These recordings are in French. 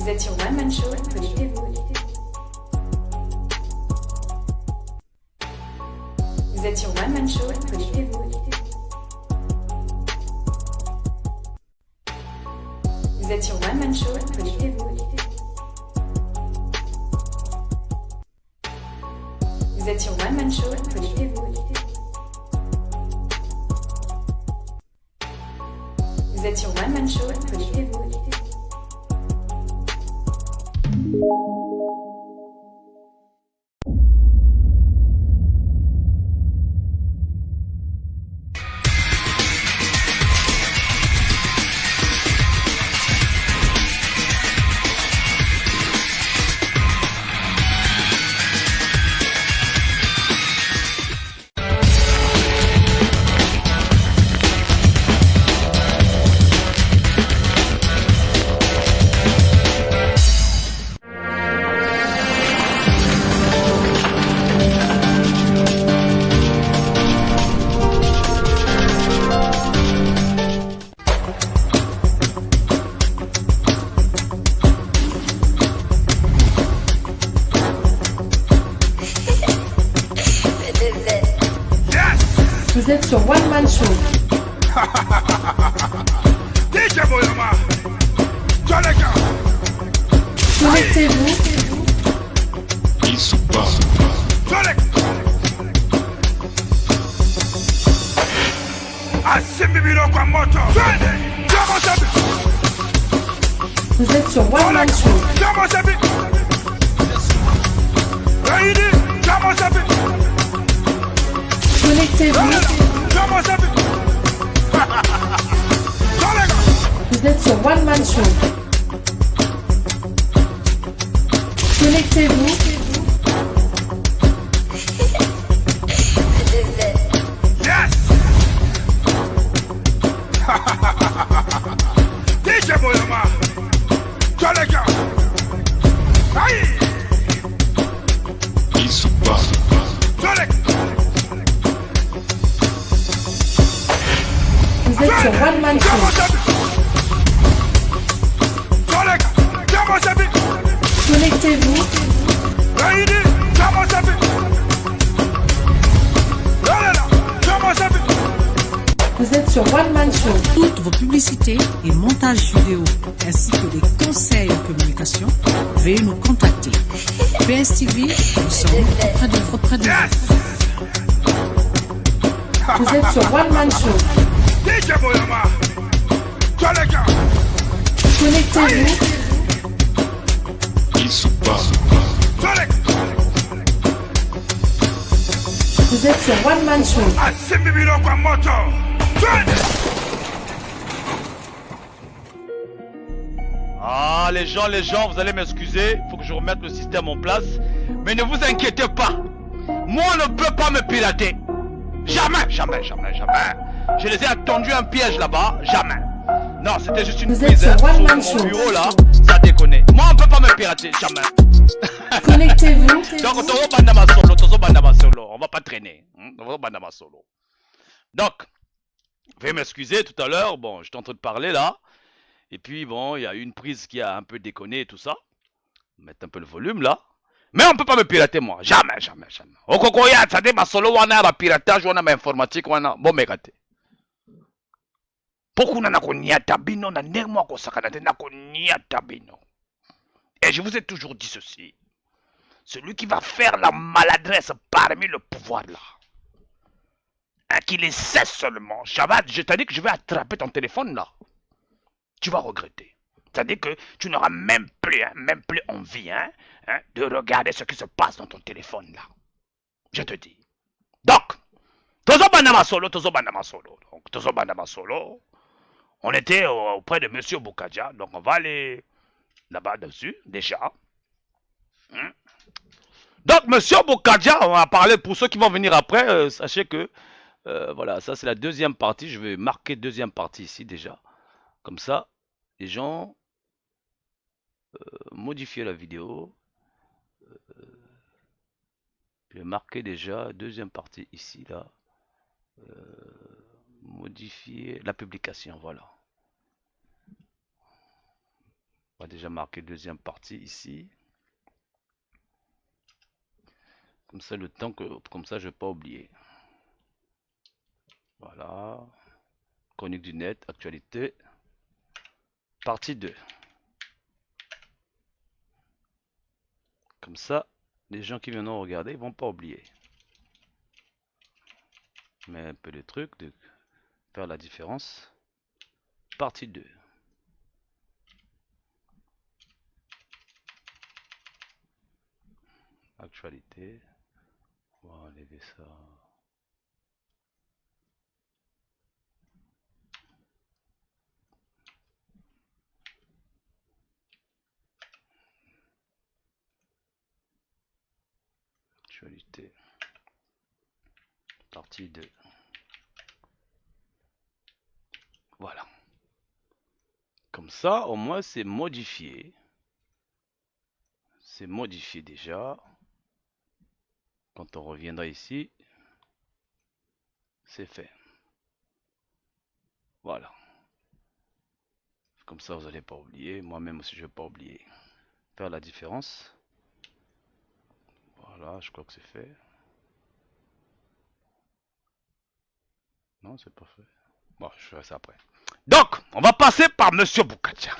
Vous êtes sur One Man Show, connectez-vous. Vous êtes sur One Man Show, connectez-vous. Vous êtes sur One Man Show, connectez-vous. Vous êtes sur One Man Show, connectez-vous. Vous êtes sur One Man Show, connectez-vous. Vous êtes sur One Man Show. Connectez-vous. Vous êtes sur One Man Show. Connectez-vous. Vous êtes sur One Man Show. Connectez-vous. Vous êtes sur One Man Show. Connectez-vous. Vous êtes sur One Man Show. Toutes vos publicités et montages vidéo ainsi que des conseils en communication, veuillez nous contacter. PSTV, nous sommes auprès de vous. Vous êtes sur One Man Show. Connectez-vous. Vous êtes sur One Man Show. Ah, les gens, vous allez m'excuser. Il faut que je remette le système en place. Mais ne vous inquiétez pas. Moi, on ne peut pas me pirater. Jamais. Je les ai attendu un piège là-bas. Jamais. Non, c'était juste une Vous êtes prise sur One Man sur Show. mon bureau là. Ça déconne. Moi, on ne peut pas me pirater. Jamais. Connectez-vous. Donc, on va pas traîner. Donc, veuillez m'excuser tout à l'heure. Bon, j'étais en train de parler là. Et puis, bon, il y a une prise qui a un peu déconné et tout ça. Mettre un peu le volume là. Mais on ne peut pas me pirater, moi. Jamais. Au Kokoya, ça dit, ma solo, on a piratage, on a informatique, on a. Bon, mais raté. Pourquoi on a tabino, on a némo sakanate, tabino. Et je vous ai toujours dit ceci. Celui qui va faire la maladresse parmi le pouvoir là, hein, qu'il les cesse seulement. Shabbat, je t'ai dit que je vais attraper ton téléphone là. Tu vas regretter. C'est-à-dire que tu n'auras même plus envie de regarder ce qui se passe dans ton téléphone là. Je te dis. Donc, Tozo Bandama Solo. Donc, Tozo Bandama Solo. On était auprès de Monsieur Boukadja. Donc, on va aller là-bas dessus, déjà. Donc, Monsieur Boukadja, on va parler pour ceux qui vont venir après. Sachez que, voilà, ça c'est la deuxième partie. Je vais marquer deuxième partie ici déjà. Comme ça, les gens modifier la vidéo. Je vais marquer déjà deuxième partie ici là. Modifier la publication, voilà. va déjà marquer deuxième partie ici. Comme ça, le temps que, comme ça, je vais pas oublier. Voilà. Chronique du net, actualité. Partie 2. Comme ça, les gens qui viendront regarder, ils vont pas oublier. Mais un peu le truc de faire la différence. Partie 2. Actualité. On va enlever ça. Actualité. Partie 2. Voilà. Comme ça, au moins, c'est modifié. C'est modifié déjà. Quand on reviendra ici, c'est fait. Voilà. Comme ça, vous n'allez pas oublier. Moi-même aussi, je ne vais pas oublier. Faire la différence. Voilà, je crois que c'est fait. Non, c'est pas fait. Bon, je ferai ça après. Donc, on va passer par Monsieur Boukadja.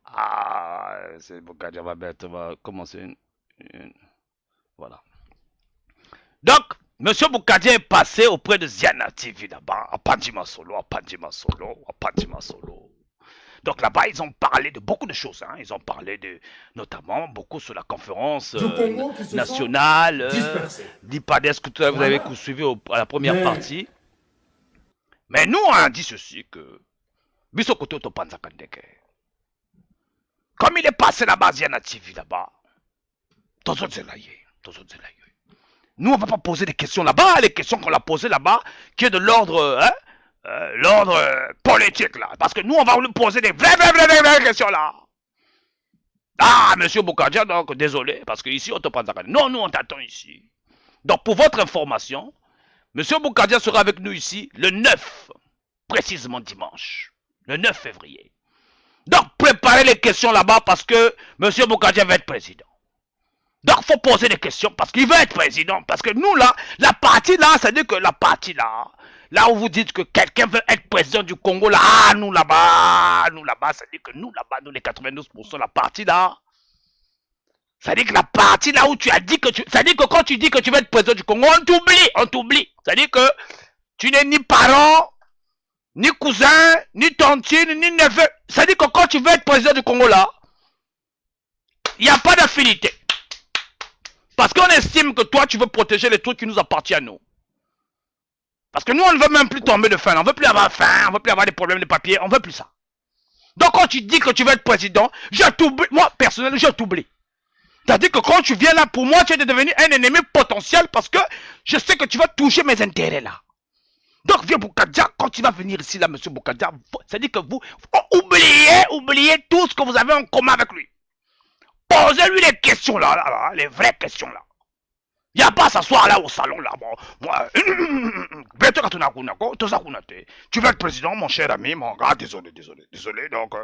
Ah, c'est Boukadja on va commencer Voilà. Donc, Monsieur Boukadja est passé auprès de Ziana TV là-bas, à Pandima Solo. Donc là-bas, ils ont parlé de beaucoup de choses. Hein. Ils ont parlé de, notamment beaucoup sur la conférence nationale, d'IPADES que vous avez suivi à la première partie. Mais nous, on a dit ceci que comme il est passé là-bas, Ziana TV là-bas, nous, on ne va pas poser des questions là-bas. Les questions qu'on a posées là-bas, qui est de l'ordre politique là. Parce que nous, on va lui poser des vraies questions là. Ah, Monsieur Boukadja, donc désolé, parce que ici, on te prend ça. Non, nous, on t'attend ici. Donc, pour votre information, Monsieur Boukadja sera avec nous ici le 9, précisément dimanche, le 9 février. Donc, préparez les questions là-bas parce que Monsieur Boukadja va être président. Donc, il faut poser des questions parce qu'il veut être président. Parce que nous, là, la partie là, c'est-à-dire que la partie là, là où vous dites que quelqu'un veut être président du Congo, là, ah, nous là-bas, c'est-à-dire que nous là-bas, nous les 92%, la partie là, c'est-à-dire que la partie là où tu as dit que tu... C'est-à-dire que quand tu dis que tu veux être président du Congo, on t'oublie. C'est-à-dire que tu n'es ni parent, ni cousin, ni tantine, ni neveu. C'est-à-dire que quand tu veux être président du Congo là, il n'y a pas d'affinité. Parce qu'on estime que toi, tu veux protéger les trucs qui nous appartiennent à nous. Parce que nous, on ne veut même plus tomber de faim. On ne veut plus avoir faim, on ne veut plus avoir des problèmes de papier, on ne veut plus ça. Donc quand tu dis que tu veux être président, je t'oublie. Moi, personnellement, je t'oublie. C'est-à-dire que quand tu viens là, pour moi, tu es devenu un ennemi potentiel parce que je sais que tu vas toucher mes intérêts là. Donc, vieux Boukadja, quand tu vas venir ici là, Monsieur Boukadja, c'est-à-dire que vous oubliez tout ce que vous avez en commun avec lui. Posez-lui les questions là, les vraies questions là. Il n'y a pas à s'asseoir là au salon là. Bon, moi, tu veux être président, mon cher ami, mon gars, désolé. Donc,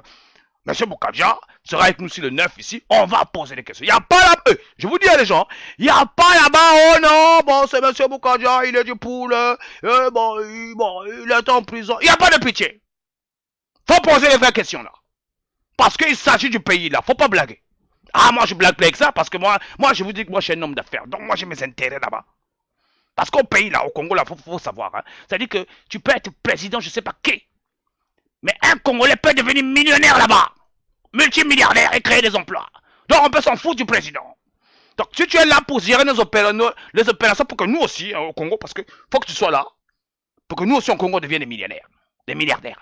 Monsieur Boukadja sera avec nous ici le 9 ici. On va poser des questions. Il n'y a pas là, je vous dis à les gens, il n'y a pas là-bas, oh non, bon, c'est Monsieur Boukadja, il est du poule, bon, il est en prison. Il n'y a pas de pitié. Faut poser les vraies questions là. Parce qu'il s'agit du pays là, faut pas blaguer. Ah, moi je blague avec ça parce que moi je vous dis que moi je suis un homme d'affaires. Donc moi j'ai mes intérêts là-bas. Parce qu'au pays là, au Congo là, faut savoir. Hein, c'est-à-dire que tu peux être président, je sais pas qui. Mais un Congolais peut devenir millionnaire là-bas. Multimilliardaire et créer des emplois. Donc on peut s'en foutre du président. Donc si tu es là pour gérer les opérations pour que nous aussi, hein, au Congo, parce que faut que tu sois là, pour que nous aussi au Congo devienne des millionnaires, des milliardaires.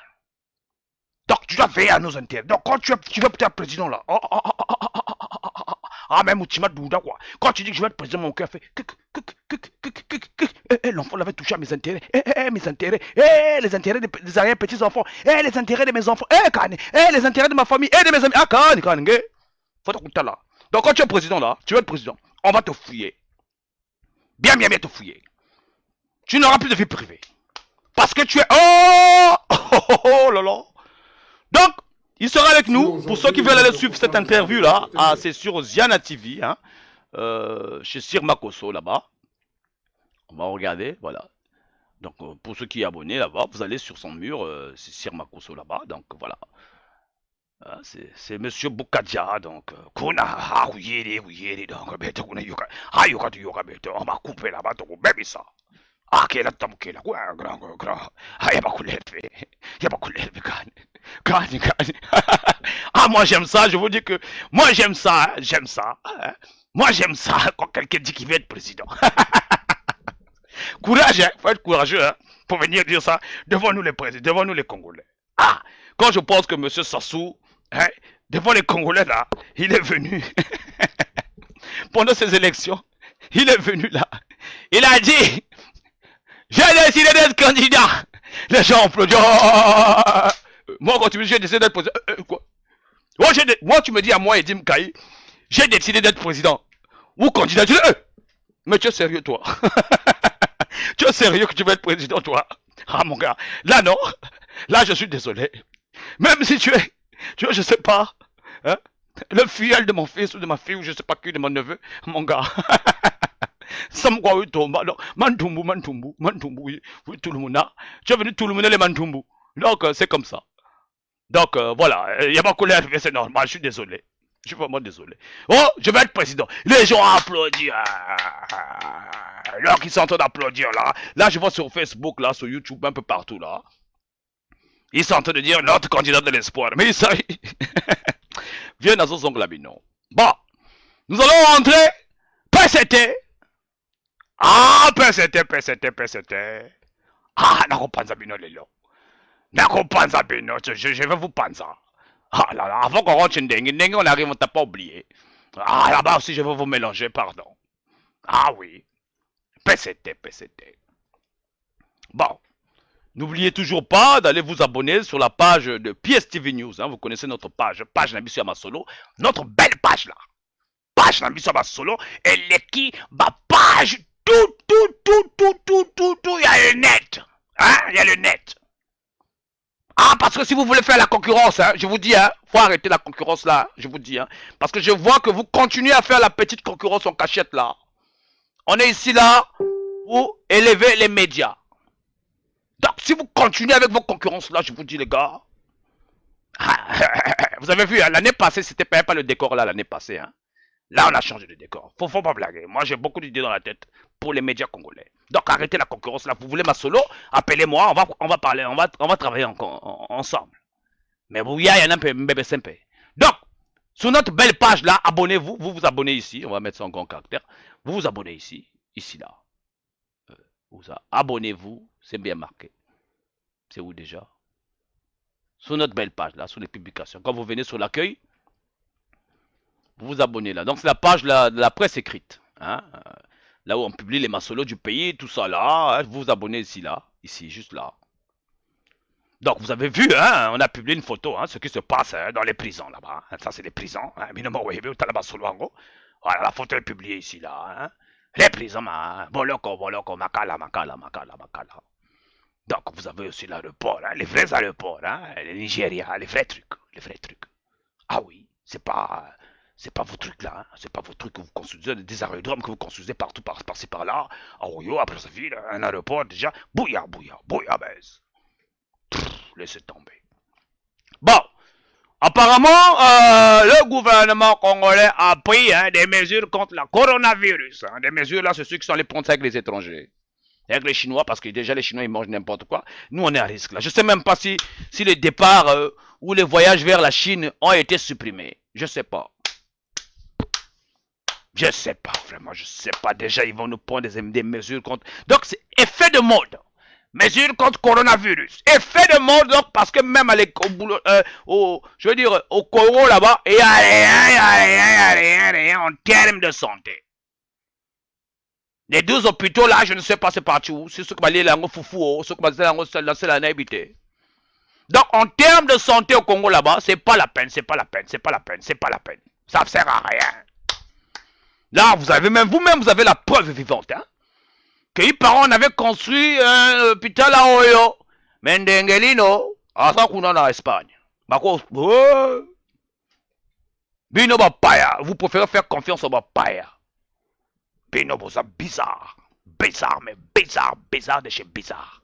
Donc tu dois veiller à nos intérêts. Donc quand tu veux être président là, même Outima Douda quoi. Quand tu dis que je vais être président, mon cœur fait l'enfant l'avait touché à mes intérêts. Mes intérêts. Les intérêts des arrière petits enfants. Les intérêts de mes enfants. Les intérêts de ma famille. De mes amis. Faut t'écouter là. Donc quand tu es président là, tu veux être président, on va te fouiller. Bien te fouiller. Tu n'auras plus de vie privée. Parce que tu es... Oh là là. Donc, Il sera avec nous. Pour ceux qui veulent aller suivre cette interview-là, c'est sur Ziana TV, hein, chez Sir Makosso, là-bas. On va regarder, voilà. Donc, pour ceux qui sont abonnés là-bas, vous allez sur son mur, c'est Sir Makosso là-bas, donc voilà. C'est Monsieur Boukadja, donc Kuna, donc on va couper là-bas, donc baby ça. Quel est là, grand. Y'a pas coulé, moi j'aime ça, je vous dis que moi j'aime ça, hein. Moi j'aime ça quand quelqu'un dit qu'il veut être président. Courage, hein, faut être courageux, hein, pour venir dire ça devant nous les présidents, devant nous les Congolais. Quand je pense que M. Sassou, hein, devant les Congolais là, il est venu, pendant ces élections, il est venu là, il a dit, j'ai décidé d'être candidat. Les gens applaudissent. Moi, quand tu me dis j'ai décidé d'être président, quoi? Moi, tu me dis à moi, Edim Kaï, j'ai décidé d'être président. Ou candidat, tu dis, mais tu es sérieux, toi? Tu es sérieux que tu veux être président, toi? Mon gars. Là, non. Là, je suis désolé. Même si tu es, je sais pas, hein, le filleul de mon fils ou de ma fille ou je sais pas qui de mon neveu, mon gars. Ça me croit, oui, Tomba. Mantumbu, oui, tout le monde a. Tu es venu tout le monde les Mantumbu. Donc, c'est comme ça. Donc, voilà. Il y a pas colère, c'est normal. Je suis désolé. Je suis vraiment désolé. Oh, je vais être président. Les gens applaudissent. Alors qu'ils sont en train d'applaudir là. Là, je vois sur Facebook, là, sur YouTube, un peu partout là. Ils sont en train de dire notre candidat de l'espoir. Mais ça, viens dans son labino. Bon, nous allons rentrer. PCT. PCT. Nakopanza bino lelo. Nakopanza bino. Je vais vous panza. Là, avant qu'on rentre chez Ndengue, on arrive, on t'a pas oublié. Là-bas aussi, je vais vous mélanger, pardon. Oui. PCT. Bon. N'oubliez toujours pas d'aller vous abonner sur la page de PSTV News. Hein. Vous connaissez notre page Nabissu Amasolo. Notre belle page là. Page Nabissu Amasolo. Elle est qui? Page tout. Il y a le net. Hein? Il y a le net. Parce que si vous voulez faire la concurrence, hein, je vous dis, hein, faut arrêter la concurrence là, je vous dis, hein, parce que je vois que vous continuez à faire la petite concurrence en cachette là. On est ici là pour élever les médias. Donc si vous continuez avec vos concurrences là, je vous dis les gars, vous avez vu, hein, l'année passée, c'était pas le décor là, l'année passée, hein. Là, on a changé de décor. Faut pas blaguer. Moi, j'ai beaucoup d'idées dans la tête pour les médias congolais. Donc, arrêtez la concurrence là. Vous voulez ma solo? Appelez-moi. On va parler. On va travailler ensemble. Mais vous, il y a un peu bébé simple. Donc, sur notre belle page là, abonnez-vous. Vous abonnez ici. On va mettre ça en grand caractère. Vous vous abonnez ici. Ici là. Abonnez-vous. C'est bien marqué. C'est où déjà? Sur notre belle page là, sur les publications. Quand vous venez sur l'accueil, vous vous abonnez là. Donc c'est la page de la presse écrite. Hein? Là où on publie les masolos du pays, tout ça là. Hein? Vous vous abonnez ici là. Ici, juste là. Donc vous avez vu, hein, on a publié une photo, hein, ce qui se passe dans les prisons là-bas. Hein? Ça c'est les prisons. Hein? Voilà, la photo est publiée ici là. Hein? Les prisons, boloko, makala. Donc vous avez aussi l'aéroport, hein? Les vrais aéroports, hein? Les Nigeria, les vrais trucs. Oui, c'est pas vos trucs là, hein. C'est pas vos trucs que vous construisez, des aérodromes que vous construisez partout, par-ci par-là, à Oyo, à Brazzaville, un aéroport déjà, bouilla, baise. Laissez tomber. Bon, apparemment, le gouvernement congolais a pris, hein, des mesures contre le coronavirus. Hein. Des mesures là, c'est ceux qui sont allés prendre ça avec les étrangers. Avec les Chinois, parce que déjà les Chinois ils mangent n'importe quoi. Nous on est à risque là. Je sais même pas si les départs ou les voyages vers la Chine ont été supprimés. Je sais pas. Vraiment, je sais pas. Déjà, ils vont nous prendre des mesures contre... Donc, c'est effet de mode. Mesures contre coronavirus. Effet de mode, donc, parce que même au boulot, je veux dire, au Congo, là-bas, il y a rien en termes de santé. Les 12 hôpitaux, là, je ne sais pas c'est parti où. C'est ce que m'a dit là, foufou, ce que m'a dit là, c'est la habité. Donc, en termes de santé au Congo, là-bas, c'est pas la peine. Ça ne sert à rien. Là, vous-même, vous avez la preuve vivante, hein. Que les parents avaient construit un hôpital à Oyo. Mendengelino, à ça qu'on en Espagne. Bako, oh, Bino Bapaya, vous préférez faire confiance au Bapaya. Bino Bosa, bizarre. Bizarre, mais bizarre, bizarre de chez bizarre.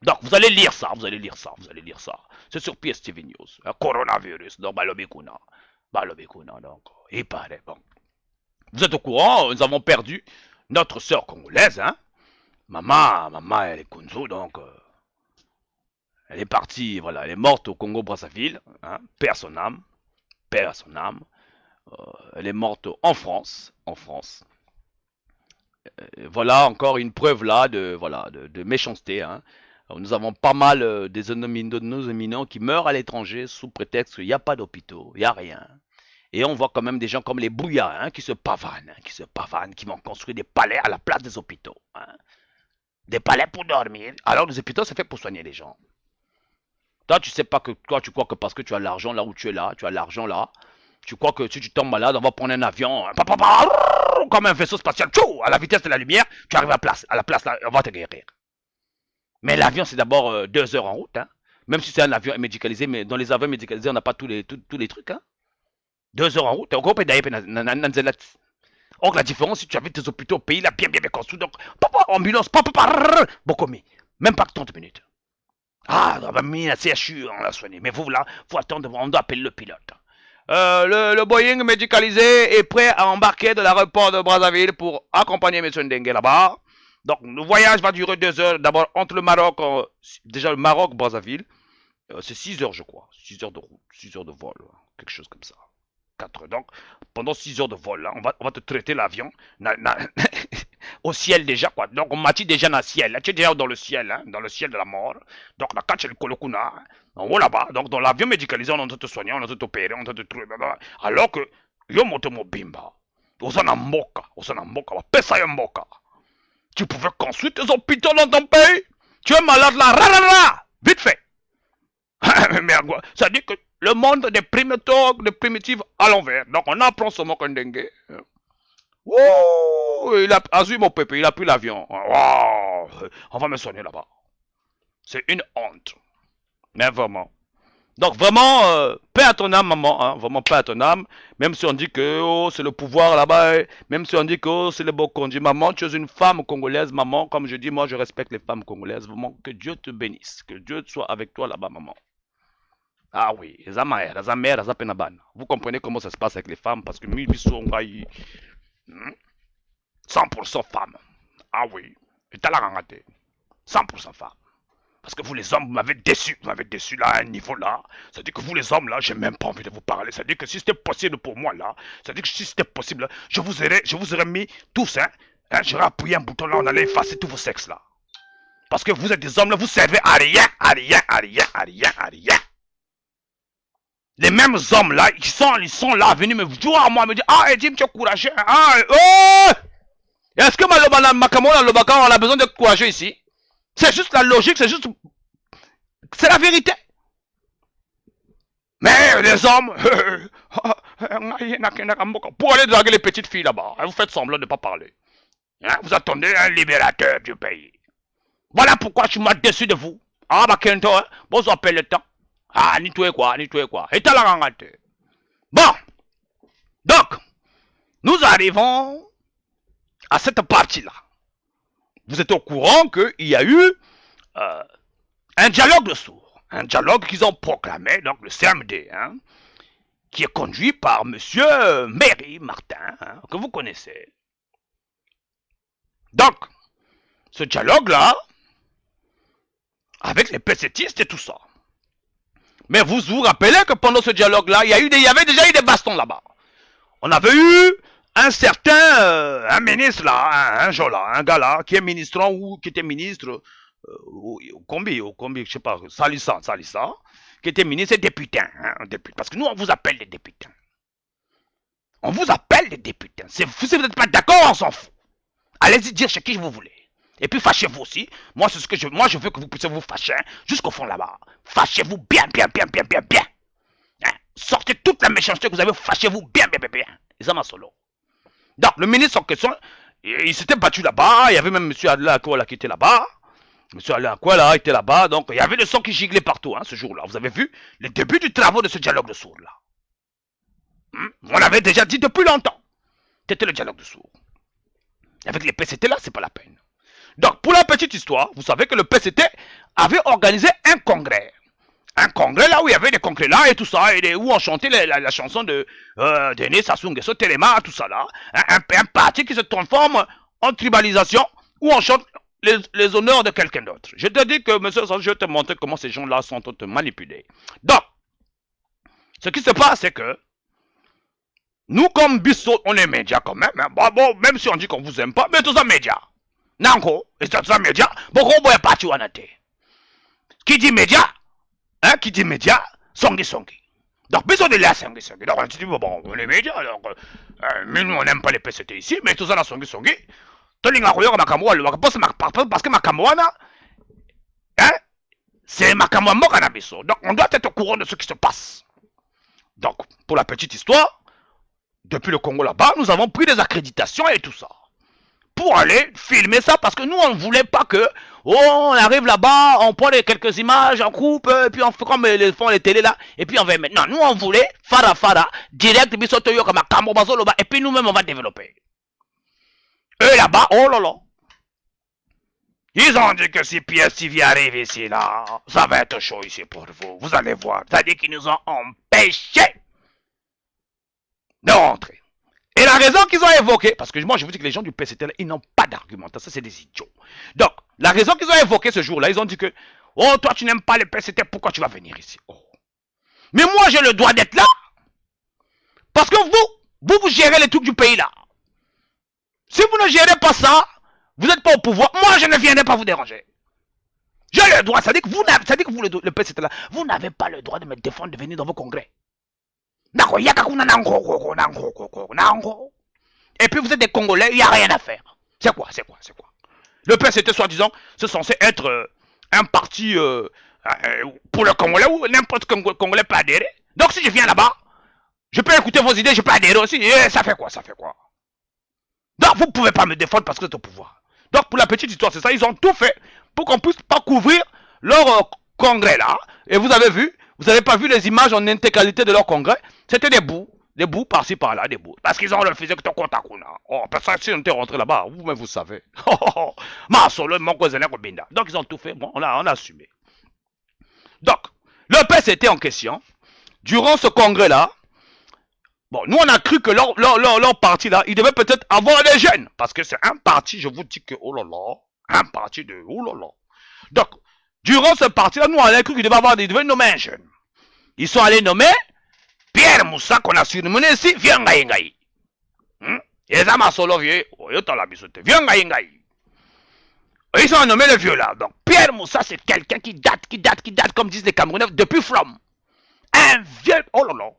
Donc, vous allez lire ça, vous allez lire ça, vous allez lire ça. C'est sur PSTV News. Un coronavirus, donc, Balobikuna. Balobikuna, donc, il paraît, bon. Vous êtes au courant, nous avons perdu notre sœur congolaise, hein. Maman, elle est Kunzu, donc, elle est partie, voilà, elle est morte au Congo-Brazzaville, hein. Paix à son âme, paix à son âme. Elle est morte en France, voilà encore une preuve là de méchanceté, hein. Nous avons pas mal de nos éminents qui meurent à l'étranger sous prétexte qu'il n'y a pas d'hôpitaux, il n'y a rien. Et on voit quand même des gens comme les Bouillas, hein, qui se pavanent, qui vont construire des palais à la place des hôpitaux, hein. Des palais pour dormir. Alors les hôpitaux, c'est fait pour soigner les gens. Toi, tu sais pas que toi, tu crois que parce que tu as l'argent là où tu es là, tu as l'argent là, tu crois que si tu tombes malade, on va prendre un avion, comme un vaisseau spatial, tchou, à la vitesse de la lumière, tu arrives à la place là, on va te guérir. Mais l'avion, c'est d'abord 2 heures en route, hein. Même si c'est un avion médicalisé, mais dans les avions médicalisés, on n'a pas tous les trucs, hein. 2 heures en route, donc la différence, si tu avais tes hôpitaux au pays, là, bien construit, donc, ambulance, Bokomi, même pas 30 minutes. Ah, on va mis la CHU, on l'a soigné, mais vous là, faut attendre, on doit appeler le pilote. Le Boeing médicalisé est prêt à embarquer de l'aéroport de Brazzaville pour accompagner M. Ndengue là-bas. Donc, le voyage va durer 2 heures. D'abord, entre le Maroc, déjà le Maroc-Brazzaville, c'est 6 heures, je crois. 6 heures de route, 6 heures de vol, quelque chose comme ça. 4 heures. Donc, pendant 6 heures de vol, là, on va te traiter l'avion au ciel déjà, quoi. Donc, on m'a dit déjà dans le ciel. Là, tu es déjà dans le ciel, hein, dans le ciel de la mort. Donc, là, quand tu es le Kolokuna, en haut là-bas, donc dans l'avion médicalisé, on doit te soigner, on doit t'opérer, on doit te trouver. Alors que, yo motomo bimba, osana moka, va pesa yo moka. Tu pouvais construire tes hôpitaux dans ton pays. Tu es malade là, vite fait. Merde, ça dit que le monde des primitives à l'envers. Donc on apprend ce mot Ndengue. Oh, il a Azui mon pépé, il a pris l'avion. Wow, on va me soigner là-bas. C'est une honte. Mais vraiment. Donc vraiment, paix à ton âme, maman, hein, vraiment paix à ton âme. Même si on dit que oh, c'est le pouvoir là-bas, même si on dit que oh, c'est le Bokondi. Maman, tu es une femme congolaise, maman. Comme je dis, moi je respecte les femmes congolaises. Vraiment, que Dieu te bénisse. Que Dieu soit avec toi là-bas, maman. Ah oui, les amères, les apenaban. Vous comprenez comment ça se passe avec les femmes parce que 100% femmes. Ah oui, et t'as la rangate. 100% femmes. Parce que vous les hommes, vous m'avez déçu là à un niveau là. Ça dit que vous les hommes là, j'ai même pas envie de vous parler. Ça dit que si c'était possible pour moi là, ça dit que si c'était possible là, je vous aurais mis tous, hein, j'aurais appuyé un bouton là, on allait effacer tous vos sexes là. Parce que vous êtes des hommes là, vous servez à rien. Les mêmes hommes là, ils sont là, venus me voir moi, me dire, ah, Edim, tu es courageux, ah, oh! Est-ce que Makamona, on a besoin d'être courageux ici? C'est juste la logique, c'est la vérité. Mais les hommes, pour aller draguer les petites filles là-bas, vous faites semblant de ne pas parler. Hein, vous attendez un libérateur du pays. Voilà pourquoi je suis mal déçu de vous. Ah, bah, Kento, hein, bon, vous appelez le temps. Ah, ni toi quoi. Et t'as la rangate. Bon, donc, nous arrivons à cette partie-là. Vous êtes au courant qu'il y a eu un dialogue de sourds. Un dialogue qu'ils ont proclamé, donc le CMD, hein, qui est conduit par monsieur Méry Martin, hein, que vous connaissez. Donc, ce dialogue-là, avec les PCTistes et tout ça. Mais vous vous rappelez que pendant ce dialogue-là, il y avait déjà eu des bastons là-bas. On avait eu un certain, un ministre là, un gars là, qui est ministrant ou qui était ministre, au combi, je sais pas, Salissa, qui était ministre et député, hein, parce que nous on vous appelle les députés. On vous appelle les députés. Si vous n'êtes pas d'accord, on s'en fout. Allez-y dire chez qui vous voulez. Et puis fâchez-vous aussi. Moi, c'est ce que je veux que vous puissiez vous fâcher, hein, jusqu'au fond là-bas. Fâchez-vous bien. Hein? Sortez toute la méchanceté que vous avez, fâchez-vous bien. Et ça m'a solo. Donc, le ministre en question, il s'était battu là-bas. Il y avait même M. Adela Akola qui était là-bas. Monsieur Alain Kouala était là-bas, donc il y avait le son qui giglait partout, hein, ce jour-là. Vous avez vu le début du travaux de ce dialogue de sourds là. On l'avait déjà dit depuis longtemps. C'était le dialogue de sourds. Avec les PCT là, c'est pas la peine. Donc, pour la petite histoire, vous savez que le PCT avait organisé un congrès. Un congrès là où il y avait des congrès là et tout ça, et où on chantait la chanson de Denis Sassou Nguesso, Téléma, tout ça là. Un parti qui se transforme en tribalisation, où on chante les honneurs de quelqu'un d'autre. Je te dis que, monsieur Sassou, je vais te montrer comment ces gens là sont manipulés. Donc, ce qui se passe, c'est que nous, comme Bissot, on est médias quand même. Hein. Bon, même si on dit qu'on vous aime pas, mais tout ça médias. Nanko, et tout ça médias, bon, on va pas tu en Qui dit médias, hein, qui dit médias, songi. Donc, Bissot est là, songi. Donc, on dit, bon, on est médias, alors, mais nous, on n'aime pas les PCT ici, mais tout ça, là, songi. Parce que ma Kamoana, hein, c'est ma Kamoana Cannabis. Donc, on doit être au courant de ce qui se passe. Donc, pour la petite histoire, depuis le Congo là-bas, nous avons pris des accréditations et tout ça. Pour aller filmer ça, parce que nous, on ne voulait pas que, on arrive là-bas, on prend quelques images en groupe, et puis on fait comme les font les télés là, et puis on va mettre. Non, nous, on voulait, fara, direct, et puis nous-mêmes, on va développer. Eux là-bas, oh là là. Ils ont dit que si PSTV arrive ici là, ça va être chaud ici pour vous. Vous allez voir. C'est-à-dire qu'ils nous ont empêchés de rentrer. Et la raison qu'ils ont évoquée, parce que moi je vous dis que les gens du PCT, ils n'ont pas d'argumentation, ça c'est des idiots. Donc, la raison qu'ils ont évoquée ce jour-là, ils ont dit que, oh toi tu n'aimes pas le PCT, pourquoi tu vas venir ici? Oh. Mais moi j'ai le droit d'être là. Parce que vous gérez les trucs du pays là. Si vous ne gérez pas ça, vous n'êtes pas au pouvoir, moi je ne viendrai pas vous déranger. J'ai le droit, ça dit que vous, le PCT là, vous n'avez pas le droit de me défendre de venir dans vos congrès. Et puis vous êtes des Congolais, il n'y a rien à faire. C'est quoi? Le PCT, soi-disant, c'est censé être un parti pour le Congolais où n'importe quel Congolais peut adhérer. Donc si je viens là-bas, je peux écouter vos idées, je peux adhérer aussi. Et ça fait quoi? Donc vous ne pouvez pas me défendre parce que vous êtes au pouvoir. Donc pour la petite histoire, c'est ça, ils ont tout fait pour qu'on puisse pas couvrir leur congrès là. Et vous avez vu, vous n'avez pas vu les images en intégralité de leur congrès. C'était des bouts par-ci par-là, des bouts. Parce qu'ils ont refusé que tu comptes à Kuna. Oh, parce que si on était rentré là-bas, vous-même vous savez. Donc ils ont tout fait, bon, on a assumé. Donc, le PCT en question, durant ce congrès-là, bon, nous on a cru que leur parti là, il devait peut-être avoir des jeunes. Parce que c'est un parti, je vous dis que, oh là là, un parti de, oh là là. Donc, durant ce parti-là, nous on a cru qu'il devait nommer un jeune. Ils sont allés nommer Pierre Moussa, qu'on a surnommé ici, viens ngaï. Et ça m'a solo vieux, viens ngaï. Ils ont nommé le vieux là. Donc, Pierre Moussa, c'est quelqu'un qui date, comme disent les Camerounais, depuis From. Un vieux, oh là là.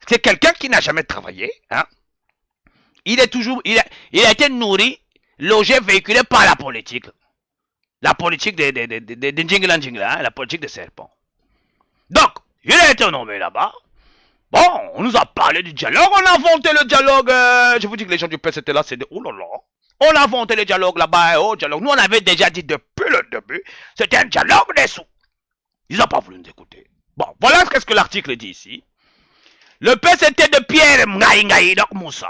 C'est quelqu'un qui n'a jamais travaillé. Hein? Il a été nourri, logé, véhiculé par la politique. La politique des Djingla, hein? La politique des serpents. Donc, il a été nommé là-bas. Bon, on nous a parlé du dialogue, on a inventé le dialogue. Je vous dis que les gens du PCT là, c'est des... Oh là là. On a inventé le dialogue là-bas, oh dialogue. Nous, on avait déjà dit depuis le début, c'était un dialogue des sous. Ils n'ont pas voulu nous écouter. Bon, voilà ce que l'article dit ici. Le PCT de Pierre Ngaï, donc Moussa,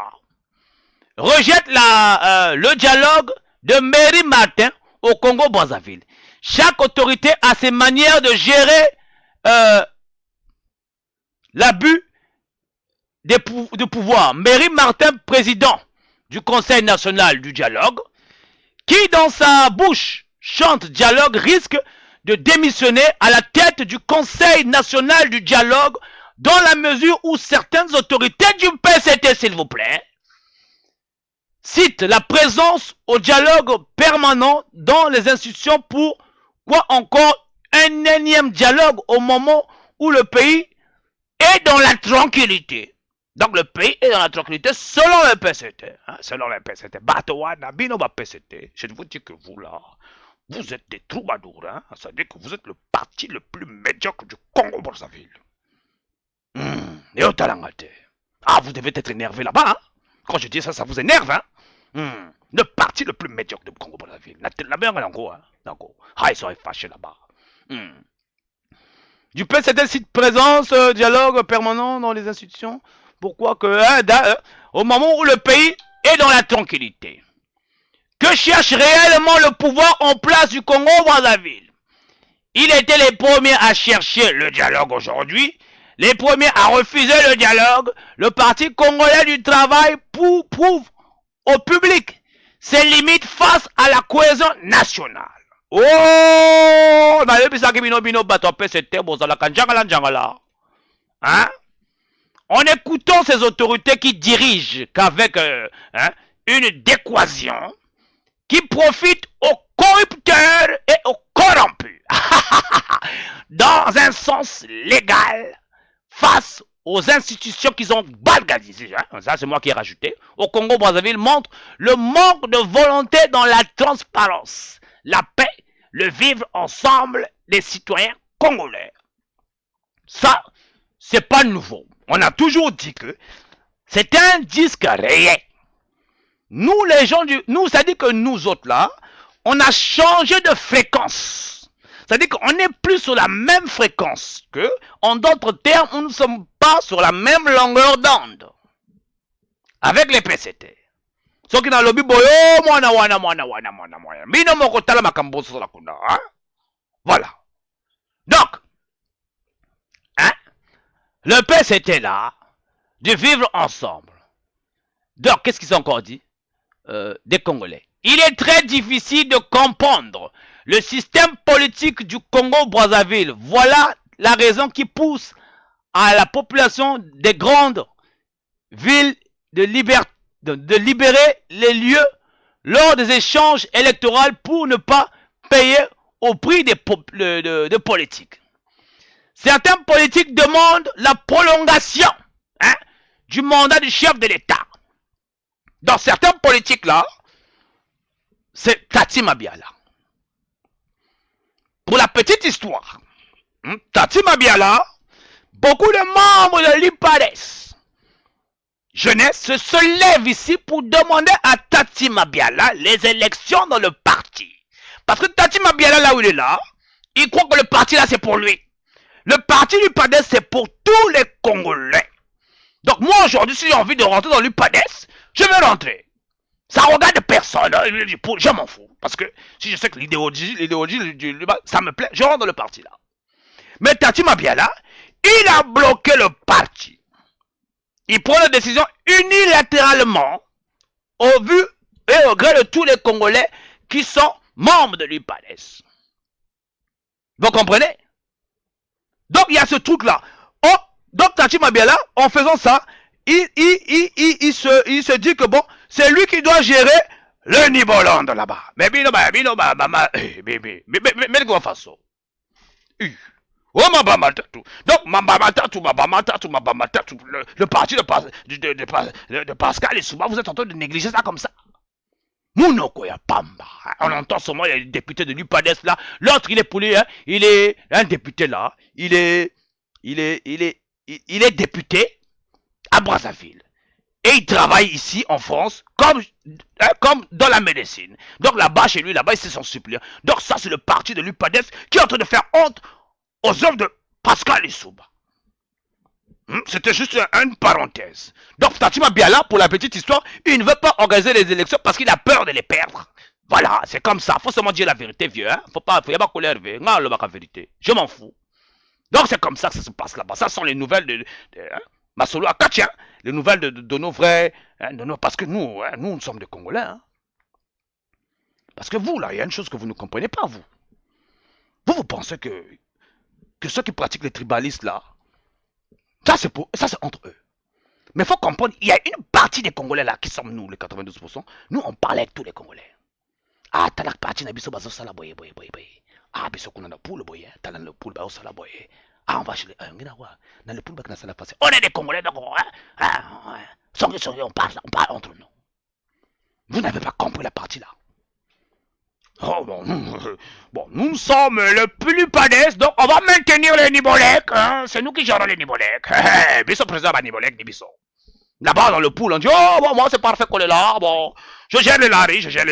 rejette le dialogue de Mary Martin au Congo-Brazzaville. Chaque autorité a ses manières de gérer l'abus de pouvoir. Mary Martin, président du Conseil national du dialogue, qui dans sa bouche chante dialogue, risque de démissionner à la tête du Conseil national du dialogue dans la mesure où certaines autorités du PCT, s'il vous plaît, citent la présence au dialogue permanent dans les institutions pour quoi encore un énième dialogue au moment où le pays est dans la tranquillité. Donc le pays est dans la tranquillité selon le PCT. Hein, selon le PCT. Batowana, Binoba PCT. Je vous dis que vous là, vous êtes des troubadours. Hein, ça veut dire que vous êtes le parti le plus médiocre du Congo-Brazzaville. Et au Talangate. Ah, vous devez être énervé là-bas. Hein. Quand je dis ça, ça vous énerve. Hein. Le parti le plus médiocre de Congo-Brazzaville. La meilleure en gros, hein. Ah, ils sont fâchés là-bas. Du PCT cite présence, dialogue permanent dans les institutions. Pourquoi que, au moment où le pays est dans la tranquillité, que cherche réellement le pouvoir en place du Congo-Brazzaville. Il était les premiers à chercher le dialogue aujourd'hui, les premiers à refuser le dialogue. Le Parti congolais du travail prouve au public ses limites face à la cohésion nationale. Oh, hein? En écoutant ces autorités qui dirigent qu'avec une décoision qui profite aux corrupteurs et aux corrompus dans un sens légal face aux institutions qu'ils ont balganisées. Ça, c'est moi qui ai rajouté. Au Congo-Brazzaville montre le manque de volonté dans la transparence, la paix, le vivre ensemble des citoyens congolais. Ça, c'est pas nouveau. On a toujours dit que c'est un disque réel. Nous, les gens nous, ça dit que nous autres là, on a changé de fréquence. C'est-à-dire qu'on n'est plus sur la même fréquence que, en d'autres termes, nous ne sommes pas sur la même longueur d'onde. Avec les PCT. Ceux qui dans le lobby, voilà. Donc, le PCT là, de vivre ensemble. Donc, qu'est-ce qu'ils ont encore dit? Des Congolais. Il est très difficile de comprendre le système politique du Congo-Brazzaville. Voilà la raison qui pousse à la population des grandes villes de libérer les lieux lors des échanges électoraux pour ne pas payer au prix de politiques. Certains politiques demandent la prolongation du mandat du chef de l'État. Dans certains politiques là, c'est Tati Mabiala. Pour la petite histoire, Tati Mabiala, beaucoup de membres de l'IPADES, jeunesse, se lèvent ici pour demander à Tati Mabiala les élections dans le parti. Parce que Tati Mabiala, là où il est là, il croit que le parti là c'est pour lui. Le parti du l'IPADES c'est pour tous les Congolais. Donc moi aujourd'hui, si j'ai envie de rentrer dans l'IPADES, je vais rentrer. Ça regarde personne, je m'en fous. Parce que si je sais que l'idéologie, ça me plaît, je rentre dans le parti là. Mais Tati Mabiala, il a bloqué le parti. Il prend la décision unilatéralement au vu et au gré de tous les Congolais qui sont membres de l'IPADES. Vous comprenez? Donc il y a ce truc là. Oh, donc Tati Mabiala, en faisant ça, il se dit que bon, c'est lui qui doit gérer le Niboland là-bas. Mais le parti de Pascal et Souba, vous êtes en train de négliger ça comme ça. Mounoko ya Pamba. On entend seulement les députés de l'UPADES là. L'autre il est pour lui, il est un député là. Il est député à Brazzaville. Et il travaille ici en France comme dans la médecine. Donc là-bas, chez lui, là-bas, c'est son suppléant. Donc ça, c'est le parti de l'UPADES qui est en train de faire honte aux œuvres de Pascal Lissouba. C'était juste une parenthèse. Donc Tati Mabiala, pour la petite histoire, il ne veut pas organiser les élections parce qu'il a peur de les perdre. Voilà, c'est comme ça. Faut seulement dire la vérité, vieux. Faut pas colère, vieux. Non, le bac à vérité. Je m'en fous. Donc c'est comme ça que ça se passe là-bas. Ça sont les nouvelles de Masolo Akatia, les nouvelles de nos vrais, parce que nous sommes des Congolais. Parce que vous, là, il y a une chose que vous ne comprenez pas, vous. Vous pensez que ceux qui pratiquent les tribalistes, là, ça c'est entre eux. Mais il faut comprendre, il y a une partie des Congolais, là, qui sommes nous, les 92%, nous, on parle avec tous les Congolais. Ah, t'as la partie, n'a biso bazo sala boye. Ah, biso kuna na poule boye, t'as la poule bazo sala boye. Ah, on va chez les... Dans le poule bazo sala passé. On est des Congolais, d'accord, on parle entre nous. Vous n'avez pas compris la partie, là. Oh, bon, nous sommes le plus padès, donc on va maintenir les Nibolek, c'est nous qui gérons les Nibolek. Biso président ba Nibolek, ni biso. Là-bas, dans le pool, on dit, oh, bon, moi, c'est parfait qu'on est là, bon, je gère les laris, hein, je gère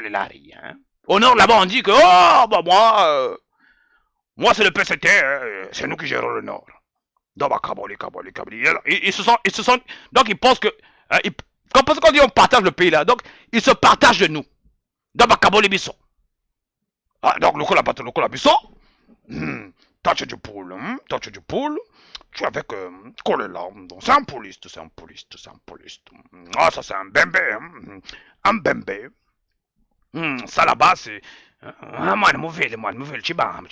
les laris, hein. Au nord, là-bas, on dit que, oh, bah, moi, c'est le PCT, c'est nous qui gérons le nord. Donc, bah, caboli. Ils se sentent, donc, ils pensent que, quand on dit on partage le pays, là, donc, ils se partagent de nous. Donc, bah, caboli bisso. Ah, donc, le cola bisso, touch du pool, tu es avec Kolela, c'est un poliste. Ah, ça, c'est un bembé, ça, là-bas, c'est... moi, nouvelle, chibam.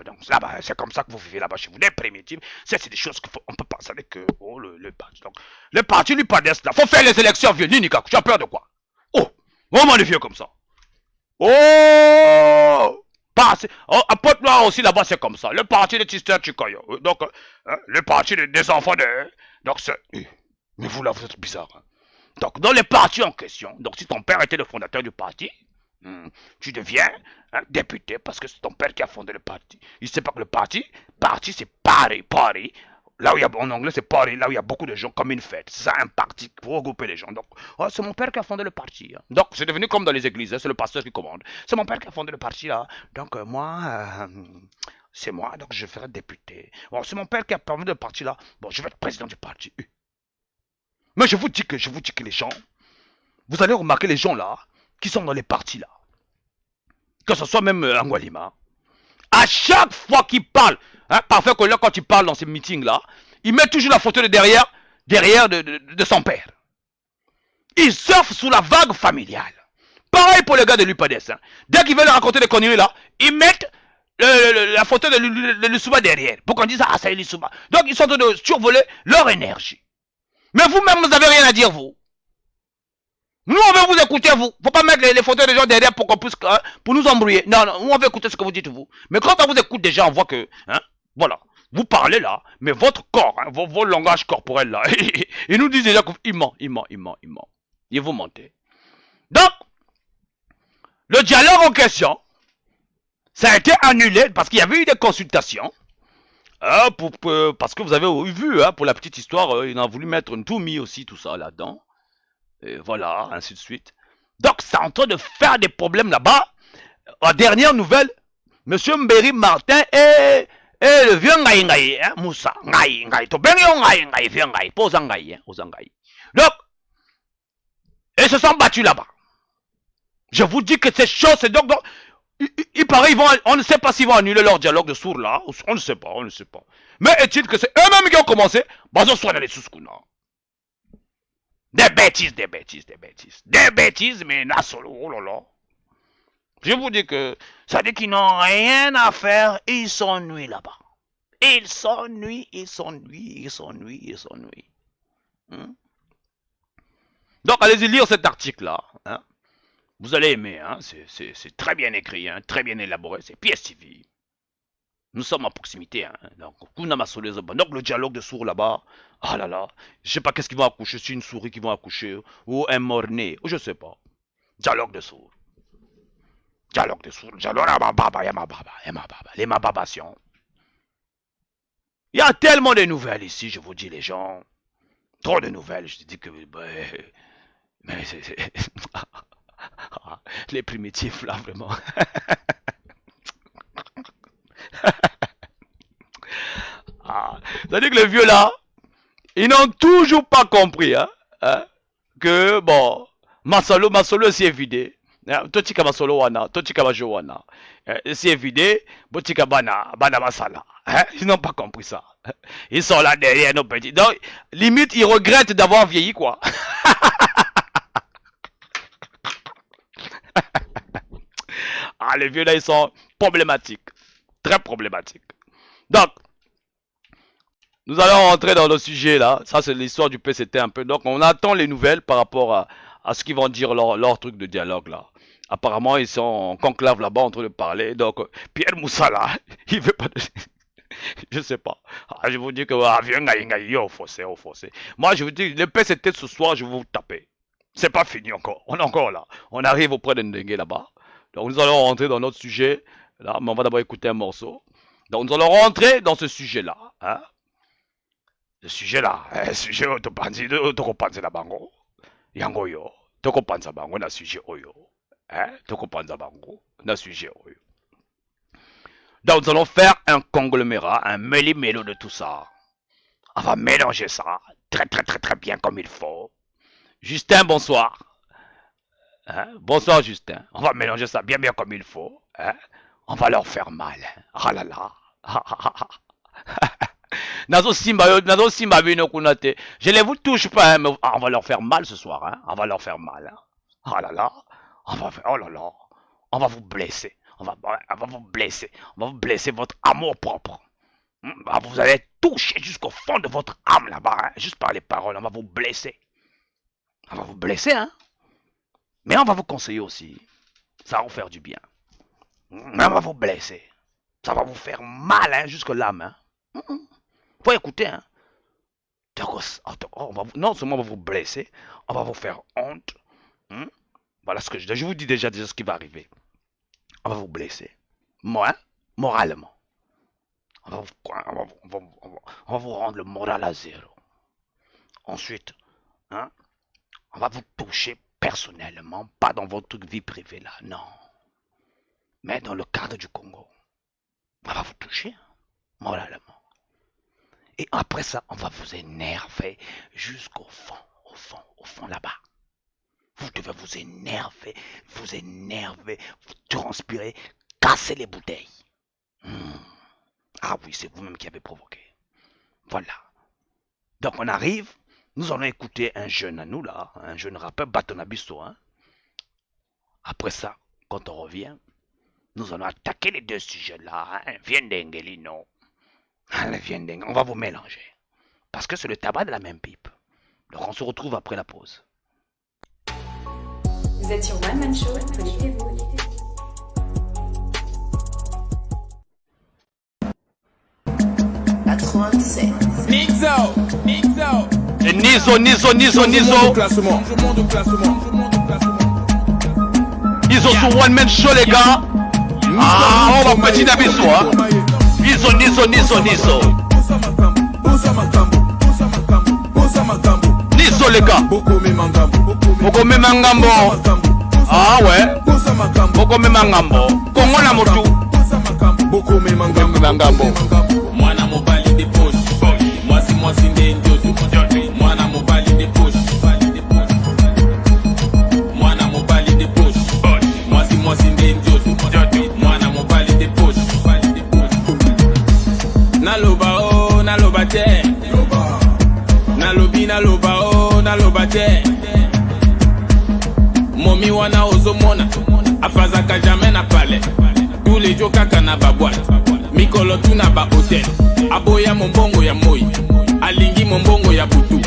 Donc, là-bas, c'est comme ça que vous vivez là-bas chez vous, les primitives. C'est des choses qu'on peut pas savoir que... Oh, le parti. Donc, le parti lui pas d'est là. Faut faire les élections, vieux Ninika. Tu as peur de quoi? Oh, vraiment les vieux comme ça. Oh, à Pointe-Noire aussi, là-bas, c'est comme ça. Le parti de Tister Chikoyo. Donc, le parti des enfants de... Donc, c'est... Mais vous, là, vous êtes bizarre. Hein. Donc, dans les partis en question, donc si ton père était le fondateur du parti, tu deviens député parce que c'est ton père qui a fondé le parti. Il ne sait pas que le parti c'est Paris. Là où il y a, en anglais, c'est Paris, là où il y a beaucoup de gens comme une fête. C'est ça, un parti pour regrouper les gens. Donc, c'est mon père qui a fondé le parti. Hein. Donc, c'est devenu comme dans les églises, hein, c'est le pasteur qui commande. C'est mon père qui a fondé le parti, là. Donc, c'est moi, donc je ferai député. Bon, c'est mon père qui a fondé le parti, là. Bon, je vais être président du parti. Mais je vous dis que les gens, vous allez remarquer les gens, là, qui sont dans les partis, là. Que ce soit même Angualima. À chaque fois qu'il parle, parfait que là, quand il parle dans ces meetings-là, il met toujours la photo de derrière de son père. Il surfe sous la vague familiale. Pareil pour les gars de l'UPADES. Hein. Dès qu'ils veulent raconter des conneries là, ils mettent la photo de Lissouba derrière. Pour qu'on dise, ah, c'est Lissouba. Donc ils sont en train de survoler leur énergie. Mais vous-même, vous n'avez rien à dire, vous. Nous, on veut vous écouter, vous. Faut pas mettre les photos des gens derrière pour qu'on puisse, pour nous embrouiller. Non, nous, on veut écouter ce que vous dites, vous. Mais quand on vous écoute déjà, on voit que, voilà. Vous parlez là, mais votre corps, vos langages corporels là, ils nous disent déjà qu'il ment. Et vous mentez. Donc, le dialogue en question, ça a été annulé parce qu'il y avait eu des consultations. Parce que vous avez vu, pour la petite histoire, il a voulu mettre une Toumi aussi, tout ça là-dedans. Et voilà, ainsi de suite. Donc, c'est en train de faire des problèmes là-bas. En dernière nouvelle, Monsieur Mberi Martin et le vieux Ngaï, Moussa, Ngaï, to ben yo Ngaï, vieux Ngaï, pas aux Ngaï, Donc, ils se sont battus là-bas. Je vous dis que ces choses, c'est donc il paraît, on ne sait pas s'ils vont annuler leur dialogue de sourds là, on ne sait pas. Mais est-il que c'est eux-mêmes qui ont commencé, basons soit dans les sous-skouna. Des bêtises, mais là, solo, oh là là. Je vous dis que, ça dit qu'ils n'ont rien à faire, ils s'ennuient là-bas. Ils s'ennuient. Donc, allez-y lire cet article-là. Hein. Vous allez aimer, hein. C'est très bien écrit, hein, très bien élaboré, c'est PSTV. Nous sommes en proximité, hein. Donc le dialogue de sourds là-bas, ah là là, je sais pas qu'est-ce qu'ils vont accoucher, c'est une souris qui vont accoucher, ou un mort-né, je sais pas. Dialogue de sourds. Dialogue à ma baba, les mababations. Il y a tellement de nouvelles ici, je vous dis les gens. Trop de nouvelles, je te dis que... mais c'est... les primitifs là, vraiment. C'est-à-dire que les vieux là, ils n'ont toujours pas compris que bon, Masolo s'est vidé. Totika Masolo wana, Totika Majo wana. C'est vidé, Botika Bana Masala. Ils n'ont pas compris ça. Ils sont là derrière nos petits. Donc, limite, ils regrettent d'avoir vieilli, quoi. Les vieux là, ils sont problématiques. Très problématiques. Donc, nous allons rentrer dans le sujet là. Ça, c'est l'histoire du PCT un peu. Donc, on attend les nouvelles par rapport à ce qu'ils vont dire leur truc de dialogue là. Apparemment, ils sont en conclave là-bas en train de parler. Donc, Pierre Moussa là, il veut pas de... Je sais pas. Je vous dis que viens, au fossé. Moi, je vous dis, le PCT ce soir, je vais vous taper. C'est pas fini encore. On est encore là. On arrive auprès de Ndengue là-bas. Donc, nous allons rentrer dans notre sujet. Là, mais on va d'abord écouter un morceau. Donc, nous allons rentrer dans ce sujet-là. Hein? Ce sujet-là, sujet tokopanza na bango. Yango yo, tokopanza bango na sujet oyo. Tokopanza bango na sujet oyo. Donc nous allons faire un conglomérat, un mêlé-mélo de tout ça. On va mélanger ça très bien comme il faut. Justin, bonsoir. Bonsoir Justin. On va mélanger ça bien comme il faut. On va leur faire mal. Ah là là. Je ne vous touche pas, mais on va leur faire mal ce soir. On va leur faire mal. Ah là là. Oh là là. On va vous blesser. On va vous blesser. On va vous blesser votre amour propre. Vous allez toucher jusqu'au fond de votre âme là-bas. Juste par les paroles. On va vous blesser. On va vous blesser, mais on va vous conseiller aussi. Ça va vous faire du bien. Mais on va vous blesser. Ça va vous faire mal, jusque l'âme. Faut écouter, non seulement on va vous blesser, on va vous faire honte. Voilà ce que je vous dis déjà ce qui va arriver. On va vous blesser. Moi, moralement. On va vous rendre le moral à zéro. Ensuite, on va vous toucher personnellement, pas dans votre vie privée là, non. Mais dans le cadre du Congo. On va vous toucher, moralement. Et après ça, on va vous énerver jusqu'au fond là-bas. Vous devez vous énerver, vous transpirer, casser les bouteilles. Ah oui, c'est vous-même qui avez provoqué. Voilà. Donc on arrive, nous allons écouter un jeune à nous là, un jeune rappeur, Batonabiso. Après ça, quand on revient, nous allons attaquer les deux sujets là. Viendengelino. On va vous mélanger. Parce que c'est le tabac de la même pipe. Donc on se retrouve après la pause. Vous êtes sur One Man Show, connectez-vous. Et Niso. Niso sur One Man Show, les gars. On va petit Nabiso, Niso. Niso, les gars. Boko Memangambo. Ah ouais. Boko Memangambo. Kongo na motu. Boko Memangambo. Mwana mobali de poche. Mwasi nde njoto. Mwana mobali de poche. Mwana mobali de poche. Mwasi nde njoto. Mwana mobali de poche. Naloba te. Naloba te. Momi wana ozomona. Afazaka jamais na palais. Tous les jours kaka na babwate. Mikolo tu na ba hotel. Aboya mombongo ya moi. Alingi mombongo ya butu.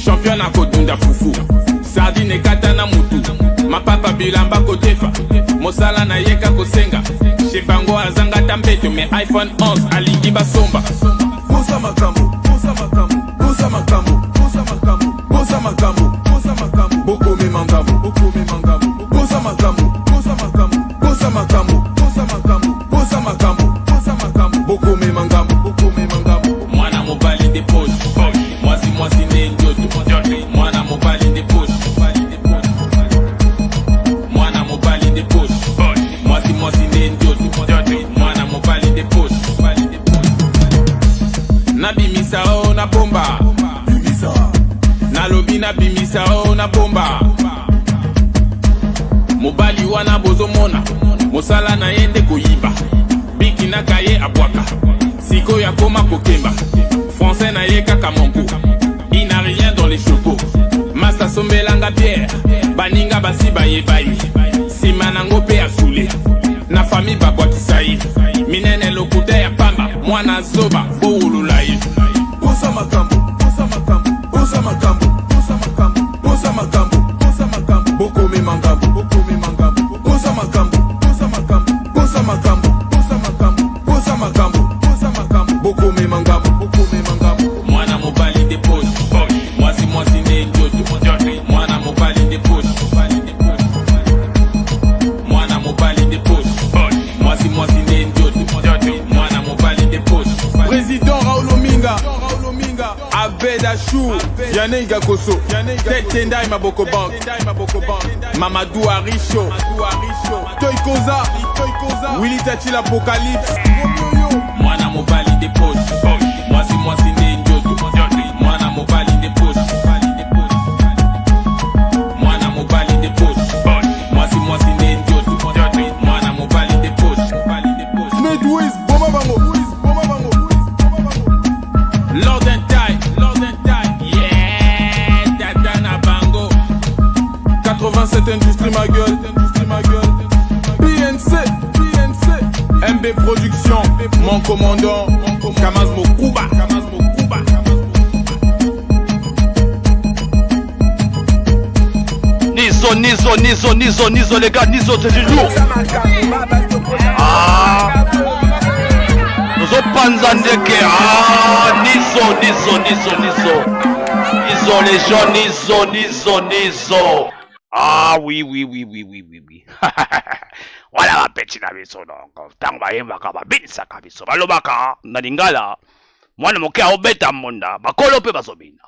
Champion na kodunda fufu. Sardine kata na mutu. Mapapa bilamba kotefa. Mosala na yeka kosenga. Shebango azanga tambeto me iPhone 11 alingi basomba. Bosa makambo. Boko me mangambo. Bosa makambo. Boko me mangambo. Mwana mobali de poche. Mwasi nde njoto. Mwana mobali de poche. Mwana mobali de poche. Mwasi nde njoto. Mwana mobali de poche. Nabimisa o na bomba. Nalobi nabimisa o na bomba. Mobali wana bozomona. Mosala na yende koyiba. Biki na kaye abwaka. Siko ya koma kokemba. Français na ye kaka monko. Il n'a rien dans les chevaux. Masta sombelanga pierre. Baninga basi baye bayi. Simanango pe asule. Na famille babwakisa ye. Minene lokuta ya pamba. Mwana zoba boulula ye. Bosa makambo. Boko me mangambo. Bosa makambo. Boko me mangambo. Mwana mobali de poche. Mwasi nde njoto. Mwana mobali de poche. Mwana mobali de poche. Mwasi nde njoto. Mwana mobali de poche. Président Abeda Chou, Yannick Gakoso, Tendai Maboko Bank, Mamadou Arisho, Toykoza, Willy Tachi l'Apocalypse. Mwana mobali des poches, moi c'est Njoto, Mwana mobali des poches, Mwana mobali des poches, moi c'est Njoto, Mwana mobali des poches, Smith Wiz, Boma Bango, Lord and Die, yeah, Dadana Bango, 87 Industrie ma gueule, PNC, MB Production, mon commandant, Kamaz Mokuba. Nizo, les gars, Nizo, c'est du lourd. Ah, nous avons Panzandeke. Ah, Nizo, les gens, Nizo. Ah, oui. Voilà ma petite abiso donc. Tant bayemba kaba binsa kabiso. Balobaka na lingala. Mwana moke obeta monda. Bakolo pe bazobina.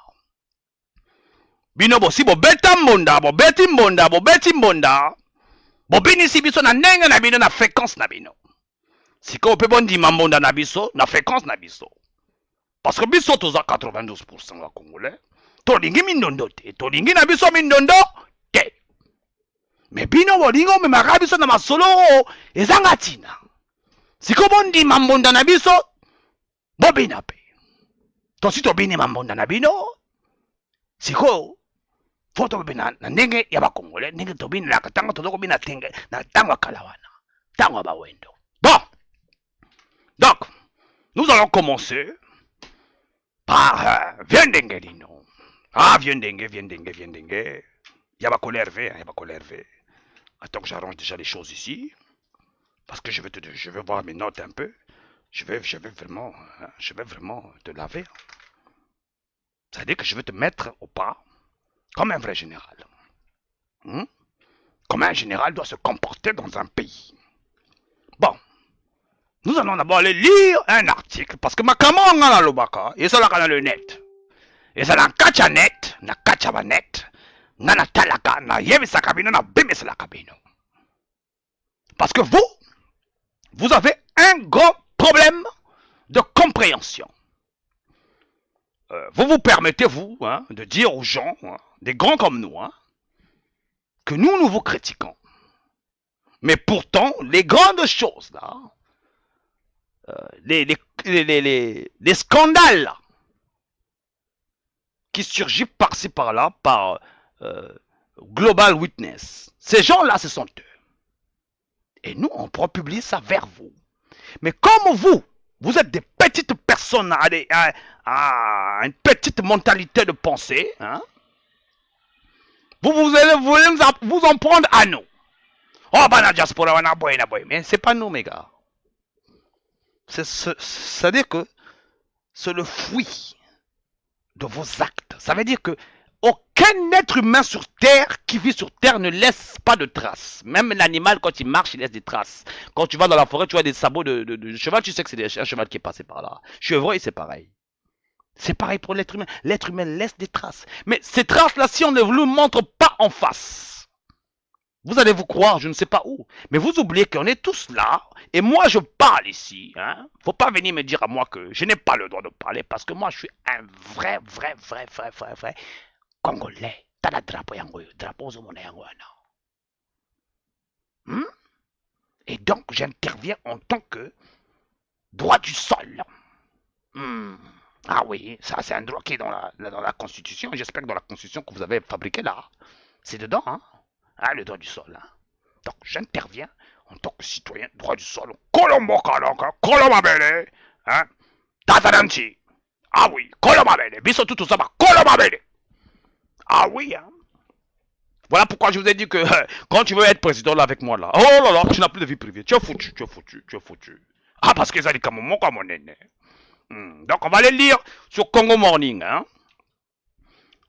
Bino bosi bo beta monda, bo beti monda. Bo bini si biso na ndenge na bino na fréquence na bino. Siko pe bondi monda na biso na fréquence na biso. Parce que biso toza 92% wa congolais. Tolingi mindondo te. Tolingi na biso mindondo te. Mais bino bolingo me makabiso na masolo ezanga tina. Siko bondi mambonda na biso bobina pe. To si to bini mambonda na bino siko foto bina na ndenge ya bakongole ndenge to bini la katanga to bina tenge na tanga kalawana. Tanga ba wendo. Bon. Donc, nous allons commencer par Viendenge Dino. Ah, Viendenge. Y'a colère V. Attends que j'arrange déjà les choses ici. Parce que je vais voir mes notes un peu. Je vais vraiment te laver. C'est-à-dire que je vais te mettre au pas comme un vrai général. Comme un général doit se comporter dans un pays. Bon. Nous allons d'abord aller lire un article. Parce que ma camarade a l'obaka. Et ça là le net. Et ça là kacha net. Na kacha ba net. Nana talaka na yebisa kabino na bimisa la kabino. Parce que vous avez un gros problème de compréhension. Vous vous permettez, vous, de dire aux gens, des grands comme nous, que nous vous critiquons. Mais pourtant, les grandes choses, là, les scandales là, qui surgissent par-ci par-là, par Global Witness, ces gens-là, ce sont eux. Et nous, on pourra publier ça vers vous. Mais comme vous êtes des petites personnes à une petite mentalité de pensée, vous voulez vous en prendre à nous. Oh, bah, la diaspora, mais c'est pas nous, mes gars. C'est-à-dire que c'est le fruit de vos actes. Ça veut dire que aucun être humain sur Terre qui vit sur Terre ne laisse pas de traces. Même l'animal, quand il marche, il laisse des traces. Quand tu vas dans la forêt, tu vois des sabots de cheval, tu sais que c'est un cheval qui est passé par là. Chevreuil, c'est pareil. C'est pareil pour l'être humain. L'être humain laisse des traces. Mais ces traces-là, si on ne vous les montre pas en face, vous allez vous croire, je ne sais pas où. Mais vous oubliez qu'on est tous là. Et moi, je parle ici. Faut pas venir me dire à moi que je n'ai pas le droit de parler. Parce que moi, je suis un vrai Congolais. T'as la drapeau yango. Drapeau zomona yango. Et donc, j'interviens en tant que droit du sol. Ah oui, ça c'est un droit qui est dans la Constitution. J'espère que dans la Constitution que vous avez fabriquée là, c'est dedans, le droit du sol. Donc, j'interviens en tant que citoyen, droit du sol. Kolomabele, Tataranchi. Ah oui, Kolomabele. Biso tout ça, Kolomabele. Ah oui, Voilà pourquoi je vous ai dit que quand tu veux être président là avec moi là, oh là là, tu n'as plus de vie privée. Tu es foutu. Ah, parce que ça dit comme mon aîné. Donc on va les lire sur Congo Morning.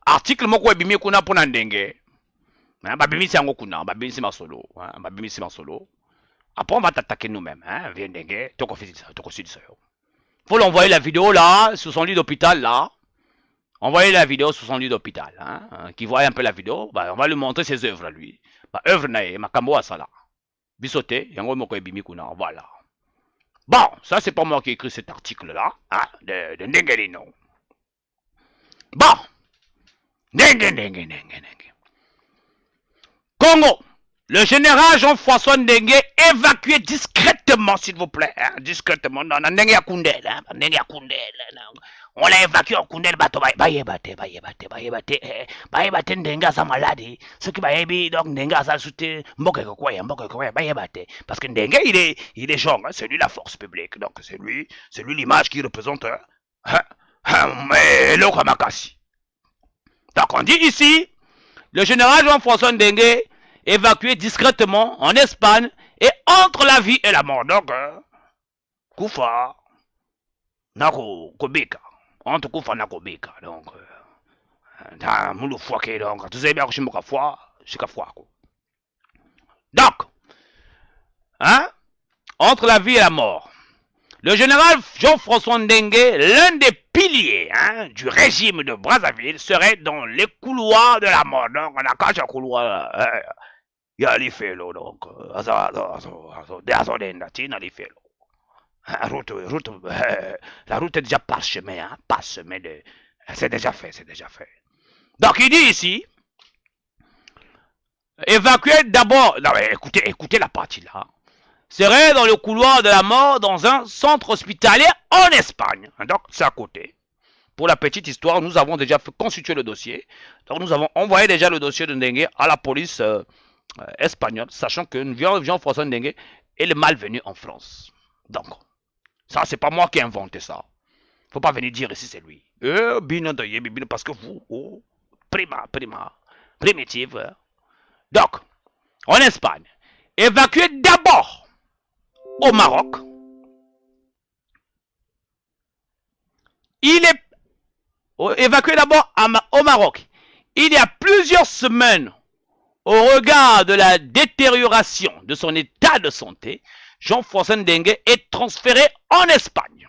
Article moko ebimi kuna pona ndenge. Babimisi yango kuna, babimisi masolo. Après on va t'attaquer nous-mêmes. Viens ndenge, toko sidi ça. Faut l'envoyer la vidéo là, sur son lit d'hôpital là. envoyez la vidéo sur son lit d'hôpital. Qui voit un peu la vidéo, bah, on va lui montrer ses œuvres à lui. Bah, œuvre nae, makambo asala. Bisote, yango moko ebimi kuna, voilà. Bon, ça c'est pas moi qui ai écrit cet article-là, de Ndengelino. Bon, Ndengue. Congo, le général Jean-François Ndengue évacué discrètement, s'il vous plaît, discrètement, dans Ndengue à Koundel, on l'a évacué à Koundel, bayebate, Ndengue sa maladie, ce qui va aider, donc Ndengue sa soutien, mboke kokoya, bayebate, parce que Ndengue, il est genre, c'est lui la force publique, donc c'est lui l'image qui représente, mais l'autre Makassi. Donc on dit ici, le général Jean-François Ndengue évacué discrètement en Espagne et entre la vie et la mort. Donc, Koufa, Nako, Kobeka. Entre Koufa, Nako, Beka. Donc, dans Moulou Fouake, donc, tu sais bien que je suis Moukafouak, je suis Kafouak. Donc, entre la vie et la mort. Le général Jean-François Ndengue, l'un des piliers du régime de Brazzaville, serait dans les couloirs de la mort. Donc, on a caché un couloir. Il y a les félos, donc. La route est déjà parsemée, parsemée de. C'est déjà fait. Donc, il dit ici, évacuer d'abord. Non, mais écoutez la partie là. Serait dans le couloir de la mort dans un centre hospitalier en Espagne. Donc, c'est à côté. Pour la petite histoire, nous avons déjà constitué le dossier. Donc, nous avons envoyé déjà le dossier de Ndengue à la police espagnole, sachant que Jean-François Ndengue est le malvenu en France. Donc, ça, c'est pas moi qui ai inventé ça. Faut pas venir dire ici c'est lui. Parce que vous, primitive. Donc, en Espagne, évacué d'abord au Maroc. Il est évacué d'abord au Maroc. Il y a plusieurs semaines, au regard de la détérioration de son état de santé, Jean-François Ndengue est transféré en Espagne.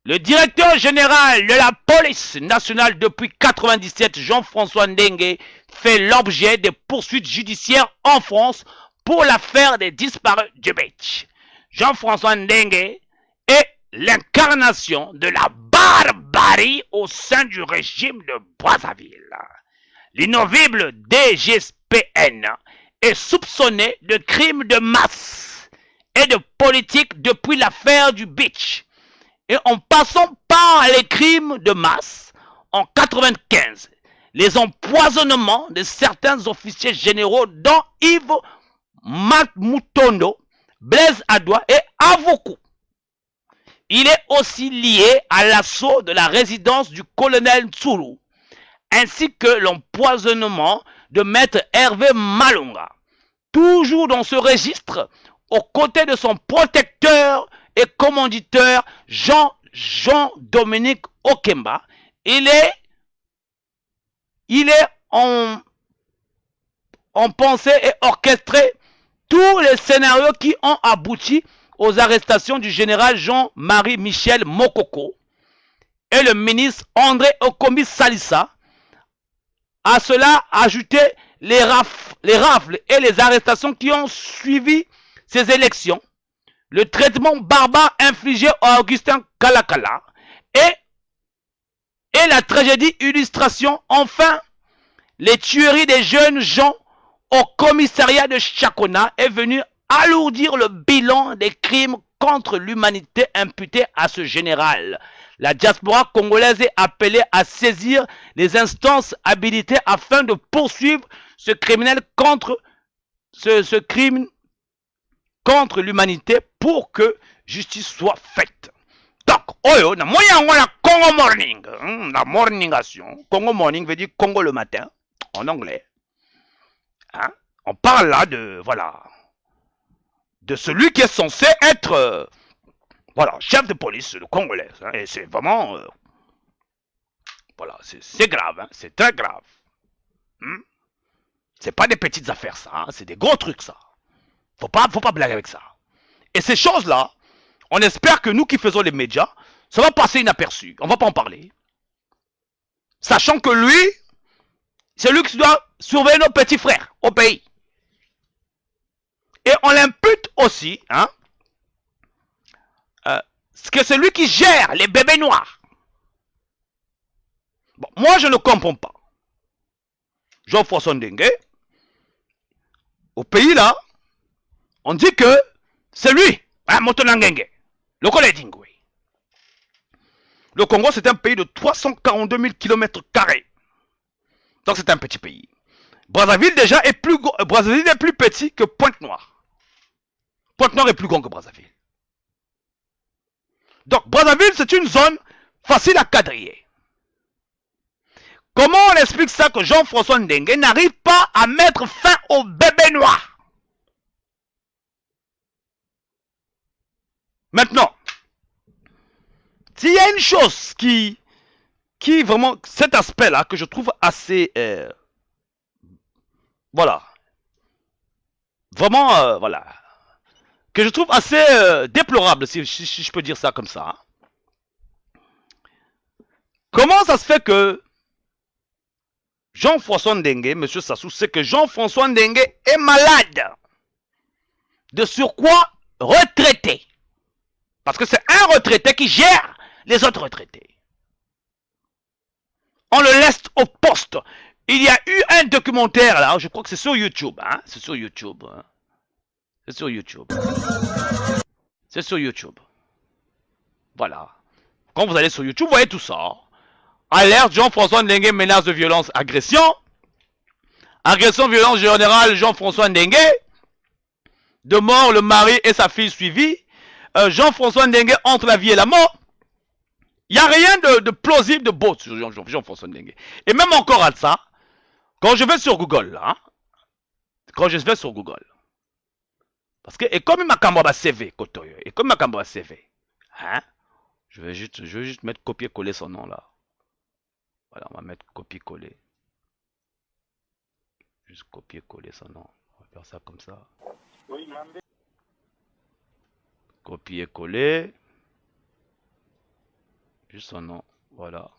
Le directeur général de la police nationale depuis 1997, Jean-François Ndengue, fait l'objet de poursuites judiciaires en France pour l'affaire des disparus du beach. Jean-François Ndengue est l'incarnation de la barbarie au sein du régime de Brazzaville. L'innovible DGSPN est soupçonné de crimes de masse et de politique depuis l'affaire du beach. Et en passant par les crimes de masse, en 1995, les empoisonnements de certains officiers généraux dont Yves Matmutondo, Blaise Adoua et Avokou. Il est aussi lié à l'assaut de la résidence du colonel Tsuru, ainsi que l'empoisonnement de maître Hervé Malonga. Toujours dans ce registre, aux côtés de son protecteur et commanditeur Jean-Dominique Okemba, il est en pensée et orchestré tous les scénarios qui ont abouti aux arrestations du général Jean-Marie Michel Mokoko et le ministre André Okomi Salissa. À cela, ajouter les rafles et les arrestations qui ont suivi ces élections, le traitement barbare infligé à Augustin Kalakala et la tragédie illustration, enfin, les tueries des jeunes gens au commissariat de Chakona est venu alourdir le bilan des crimes contre l'humanité imputés à ce général. La diaspora congolaise est appelée à saisir les instances habilitées afin de poursuivre ce criminel ce crime contre l'humanité pour que justice soit faite. Donc, oyo, na moyen on a Congo Morning, la morningation. Congo Morning veut dire Congo le matin, en anglais. On parle là de, de celui qui est censé être, chef de police congolais. Et c'est vraiment, c'est grave, c'est très grave. C'est pas des petites affaires ça, c'est des gros trucs ça. Faut pas blaguer avec ça. Et ces choses-là, on espère que nous qui faisons les médias, Ça va passer inaperçu. On ne va pas en parler. Sachant que lui, c'est lui qui doit surveiller nos petits frères au pays. Et on l'impute aussi, hein, que c'est lui qui gère les bébés noirs. Bon, moi, je ne comprends pas. Jean-François Ndengue, au pays là, on dit que c'est lui, hein, Motonangengue, le collègue Dingwe. Le Congo, c'est un pays de 342 000 km². Donc, c'est un petit pays. Brazzaville, déjà, est plus petit que Pointe-Noire. Pointe-Noire est plus grand que Brazzaville. Donc, Brazzaville, c'est une zone facile à quadriller. Comment on explique ça que Jean-François Ndengue n'arrive pas à mettre fin au bébé noir? Maintenant, s'il y a une chose qui vraiment, cet aspect-là, que je trouve assez, voilà, vraiment, voilà, que je trouve assez déplorable, si je peux dire ça comme ça. Hein. Comment ça se fait que Jean-François Ndengue, monsieur Sassou, c'est que Jean-François Ndengue est malade, de surcroît retraité, parce que c'est un retraité qui gère les autres retraités. On le laisse au poste. Il y a eu un documentaire là, je crois que c'est sur YouTube, hein, c'est sur YouTube, hein. C'est sur YouTube. C'est sur YouTube. Voilà. Quand vous allez sur YouTube, vous voyez tout ça. Alerte, Jean-François Ndengue, menace de violence, agression. Agression, violence générale, Jean-François Ndengue. De mort, le mari et sa fille suivis. Jean-François Ndengue entre la vie et la mort. Il n'y a rien de plausible, de beau sur Jean-François Ndengue. Et même encore à ça, quand je vais sur Google, là, quand je vais sur Google, parce que, et comme il m'a cambré CV, Kotoyo, et comme il m'a cambré CV, hein, je vais juste mettre copier-coller son nom là. Voilà, on va mettre copier-coller. Juste copier-coller son nom. On va faire ça comme ça. Copier-coller. Juste son nom. Voilà.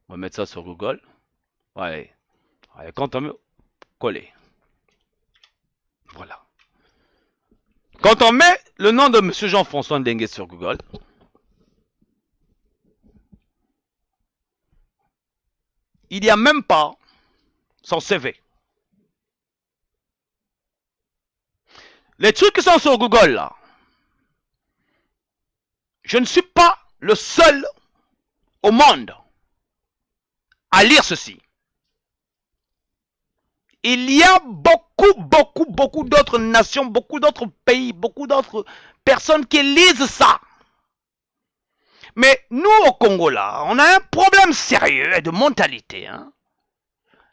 On va mettre ça sur Google. Ouais. Allez, quand on met coller. Voilà. Quand on met le nom de monsieur Jean-François Ndengue sur Google, il n'y a même pas son CV. Les trucs qui sont sur Google là, je ne suis pas le seul au monde à lire ceci. Il y a beaucoup d'autres nations, beaucoup d'autres pays, beaucoup d'autres personnes qui lisent ça. Mais nous au Congo là, on a un problème sérieux et de mentalité. Hein.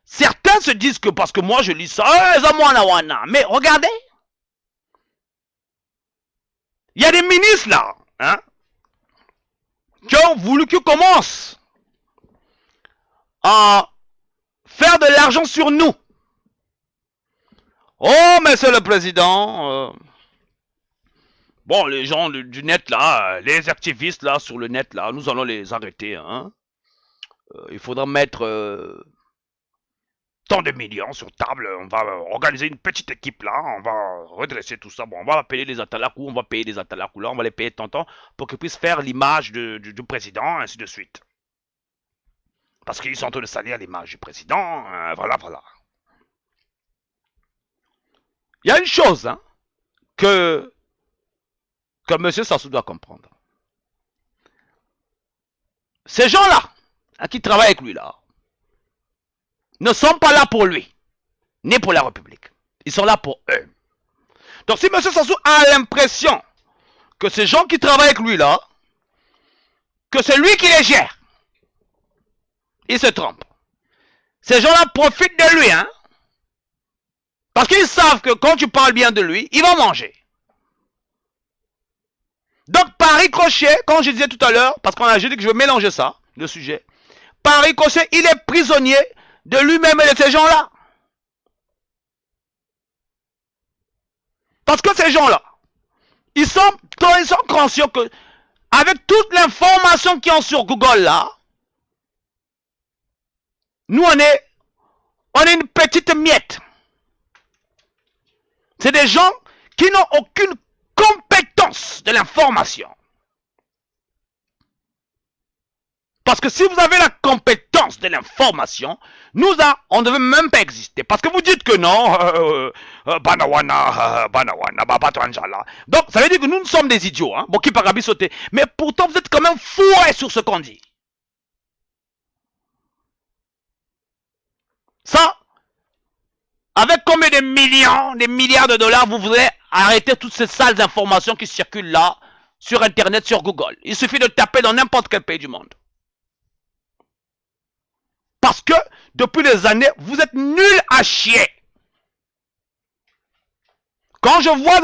Certains se disent que parce que moi je lis ça, mais regardez. Il y a des ministres là, hein, qui ont voulu qu'ils commencent à faire de l'argent sur nous. Oh, monsieur le président, bon, les gens du net là, les activistes là sur le net là, nous allons les arrêter. Hein. Il faudra mettre tant de millions sur table. On va organiser une petite équipe là, on va redresser tout ça. Bon, on va appeler les Atalakou, on va payer les Atalakou là, on va les payer tant pour qu'ils puissent faire l'image du président, ainsi de suite. Parce qu'ils sont en train de salir l'image du président, voilà. Il y a une chose hein, que M. Sassou doit comprendre. Ces gens-là, hein, qui travaillent avec lui là, ne sont pas là pour lui, ni pour la République. Ils sont là pour eux. Donc si M. Sassou a l'impression que ces gens qui travaillent avec lui là, que c'est lui qui les gère, il se trompe. Ces gens-là profitent de lui, hein. Parce qu'ils savent que quand tu parles bien de lui, il va manger. Donc, par ricochet, comme je disais tout à l'heure, parce qu'on a dit que je vais mélanger ça, le sujet, par ricochet, il est prisonnier de lui-même et de ces gens-là. Parce que ces gens-là, ils sont conscients que avec toute l'information qui est sur Google là, nous on est une petite miette. C'est des gens qui n'ont aucune compétence de l'information. Parce que si vous avez la compétence de l'information, on ne devait même pas exister. Parce que vous dites que non, Banawana, Babatranjala. Donc, ça veut dire que nous sommes des idiots, hein, Boki Parabi sauté. Mais pourtant, vous êtes quand même fourrés sur ce qu'on dit. Ça, avec combien de millions, des milliards de dollars, vous voulez arrêter toutes ces sales informations qui circulent là, sur Internet, sur Google. Il suffit de taper dans n'importe quel pays du monde. Parce que, depuis des années, vous êtes nuls à chier. Quand je vois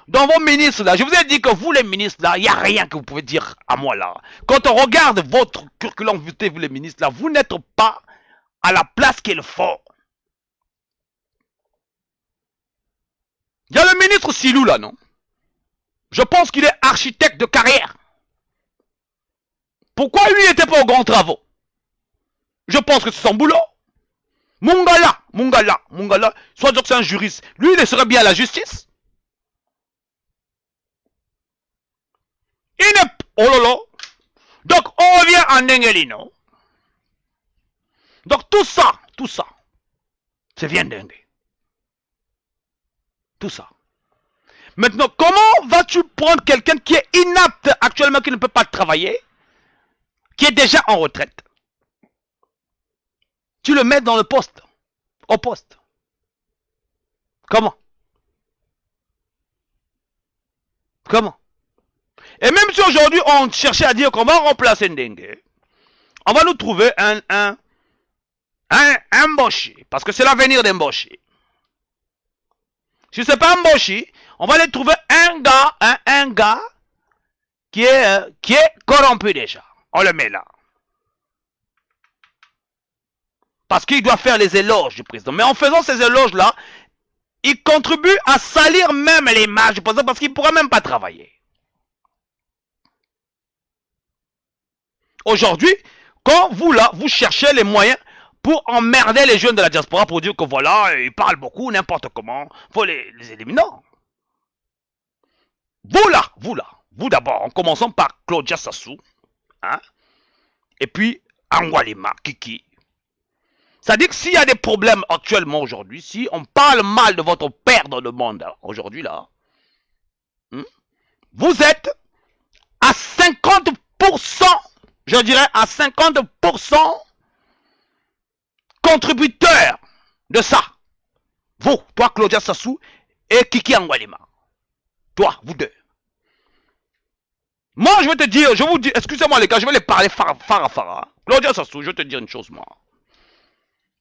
dans vos ministres là, je vous ai dit que vous les ministres là, il n'y a rien que vous pouvez dire à moi là. Quand on regarde votre curriculum vitae, vous les ministres là, vous n'êtes pas à la place qu'il faut. Il y a le ministre Silou là, non? Je pense qu'il est architecte de carrière. Pourquoi lui n'était pas aux grands travaux? Je pense que c'est son boulot. Mungala, soit que c'est un juriste. Lui, il serait bien à la justice. Il n'est... Oh là là. Donc, on revient en Nengelino. Donc, tout ça, c'est bien dingue. Tout ça. Maintenant, comment vas-tu prendre quelqu'un qui est inapte actuellement, qui ne peut pas travailler, qui est déjà en retraite? Tu le mets dans le poste, au poste. Comment? Comment? Et même si aujourd'hui on cherchait à dire qu'on va remplacer Ndengue, on va nous trouver un Mboshi, parce que c'est l'avenir d'Mboshi. Si c'est pas Mboshi, on va aller trouver un gars qui est corrompu déjà. On le met là. Parce qu'il doit faire les éloges du président. Mais en faisant ces éloges-là, il contribue à salir même l'image du président parce qu'il ne pourra même pas travailler. Aujourd'hui, quand vous là, vous cherchez les moyens pour emmerder les jeunes de la diaspora pour dire que voilà, ils parlent beaucoup, n'importe comment, il faut les éliminer. Non. Vous d'abord, en commençant par Claudia Sassou, hein, et puis Angwalima, Kiki. C'est-à-dire que s'il y a des problèmes actuellement aujourd'hui, si on parle mal de votre père dans le monde aujourd'hui là, vous êtes à 50%, je dirais à 50% contributeur de ça. Vous, toi Claudia Sassou et Kiki Angwalima. Toi, vous deux. Moi je vais te dire, je vous dis, excusez-moi les gars, je vais les parler Farah. Claudia Sassou, je vais te dire une chose moi.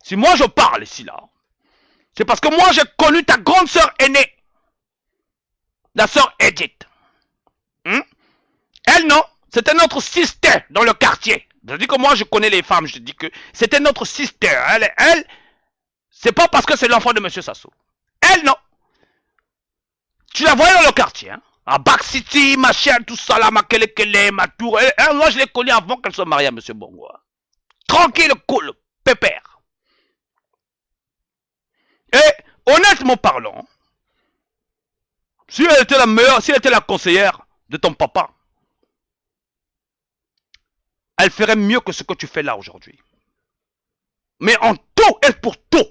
Si moi je parle ici là, c'est parce que moi j'ai connu ta grande sœur aînée, la sœur Edith. Elle non, c'était notre sister dans le quartier. Je dis que moi je connais les femmes, je dis que c'était notre sister. Elle, c'est pas parce que c'est l'enfant de Monsieur Sassou. Elle non. Tu la voyais dans le quartier, hein? À Back City, machin, tout ça là, ma kelekele, ma tour. Moi je l'ai connue avant qu'elle soit mariée à Monsieur Bongo. Tranquille, cool, pépère. Et honnêtement parlant, si elle était la meilleure, si elle était la conseillère de ton papa, elle ferait mieux que ce que tu fais là aujourd'hui. Mais en tout et pour tout,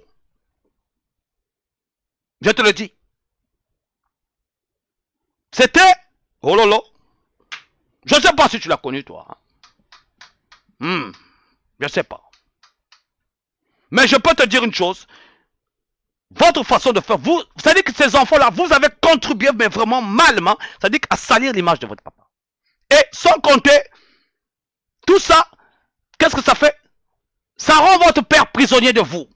je te le dis, c'était, oh là là, je ne sais pas si tu l'as connu toi. Hein. Je ne sais pas. Mais je peux te dire une chose. Votre façon de faire, vous savez que ces enfants-là, vous avez contribué, mais vraiment malement, c'est-à-dire à salir l'image de votre papa. Et sans compter, tout ça, qu'est-ce que ça fait? Ça rend votre père prisonnier de vous.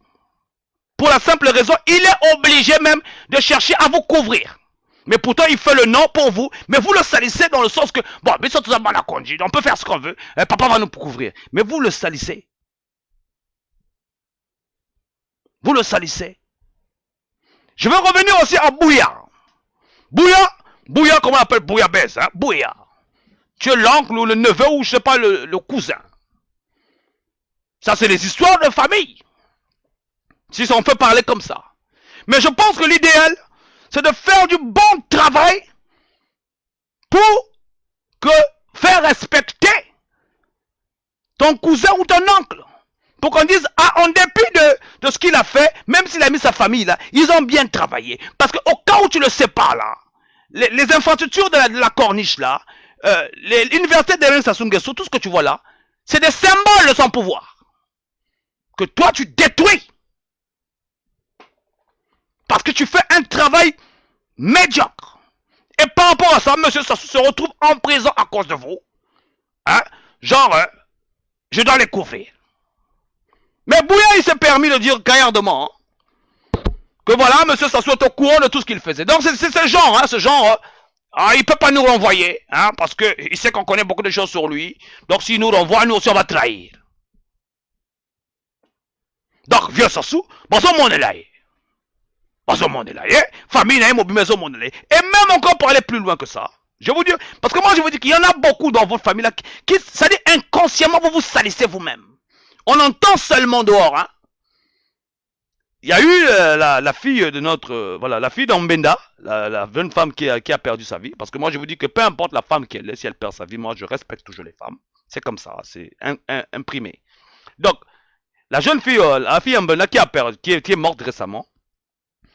Pour la simple raison, il est obligé même de chercher à vous couvrir. Mais pourtant, il fait le non pour vous, mais vous le salissez dans le sens que, bon, mais ça tout ça, on peut faire ce qu'on veut, papa va nous couvrir. Mais vous le salissez. Vous le salissez. Je vais revenir aussi à Bouya. Bouya, comment on appelle Bouillabaisse, hein? Bouya. tu es l'oncle ou le neveu ou je sais pas le cousin. Ça c'est des histoires de famille. Si on peut parler comme ça. Mais je pense que l'idéal, c'est de faire du bon travail pour faire respecter ton cousin ou ton oncle. Pour qu'on dise, ah, en dépit de ce qu'il a fait, même s'il a mis sa famille là, ils ont bien travaillé. Parce qu'au cas où tu le sais pas là, les infrastructures de la corniche là, l'université de Sassou Nguesso, tout ce que tu vois là, c'est des symboles de son pouvoir. Que toi tu détruis. Parce que tu fais un travail médiocre. Et par rapport à ça, monsieur Sassou se retrouve en prison à cause de vous. Hein? Genre, je dois les couvrir. Mais Bouya, il s'est permis de dire gaillardement que voilà, monsieur Sassou est au courant de tout ce qu'il faisait. Donc c'est ce genre, hein, il ne peut pas nous renvoyer, hein, parce qu'il sait qu'on connaît beaucoup de choses sur lui. Donc s'il nous renvoie, nous aussi on va trahir. Donc, vieux Sassou, bonsoir mon élève. Famille n'a maison mon élève. Et même encore pour aller plus loin que ça. Je vous dis, parce que moi je vous dis qu'il y en a beaucoup dans votre famille là qui ça dit inconsciemment vous vous salissez vous-même. On entend seulement dehors, hein. Il y a eu la fille de notre, voilà, la fille d'Ambenda, la jeune femme qui a perdu sa vie. Parce que moi je vous dis que peu importe la femme qu'elle est, si elle perd sa vie, moi je respecte toujours les femmes. C'est comme ça, c'est imprimé. Donc, la jeune fille, la fille Ambenda qui est morte récemment,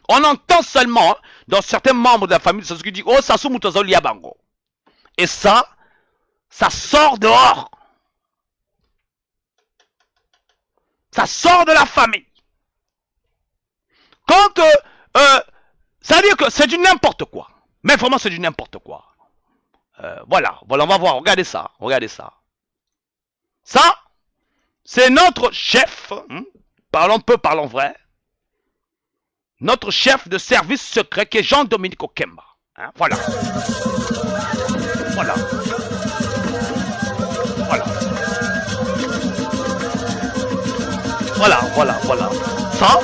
on entend seulement, hein, dans certains membres de la famille, c'est ce qui dit, oh Sassou Mutozo Liabango. Et ça sort dehors. Ça sort de la famille. Quand, ça veut dire que c'est du n'importe quoi. Mais vraiment c'est du n'importe quoi. Voilà, on va voir, regardez ça. Ça, c'est notre chef, hein, parlons peu, parlons vrai. Notre chef de service secret qui est Jean-Dominique Okemba. Hein, voilà. Ça,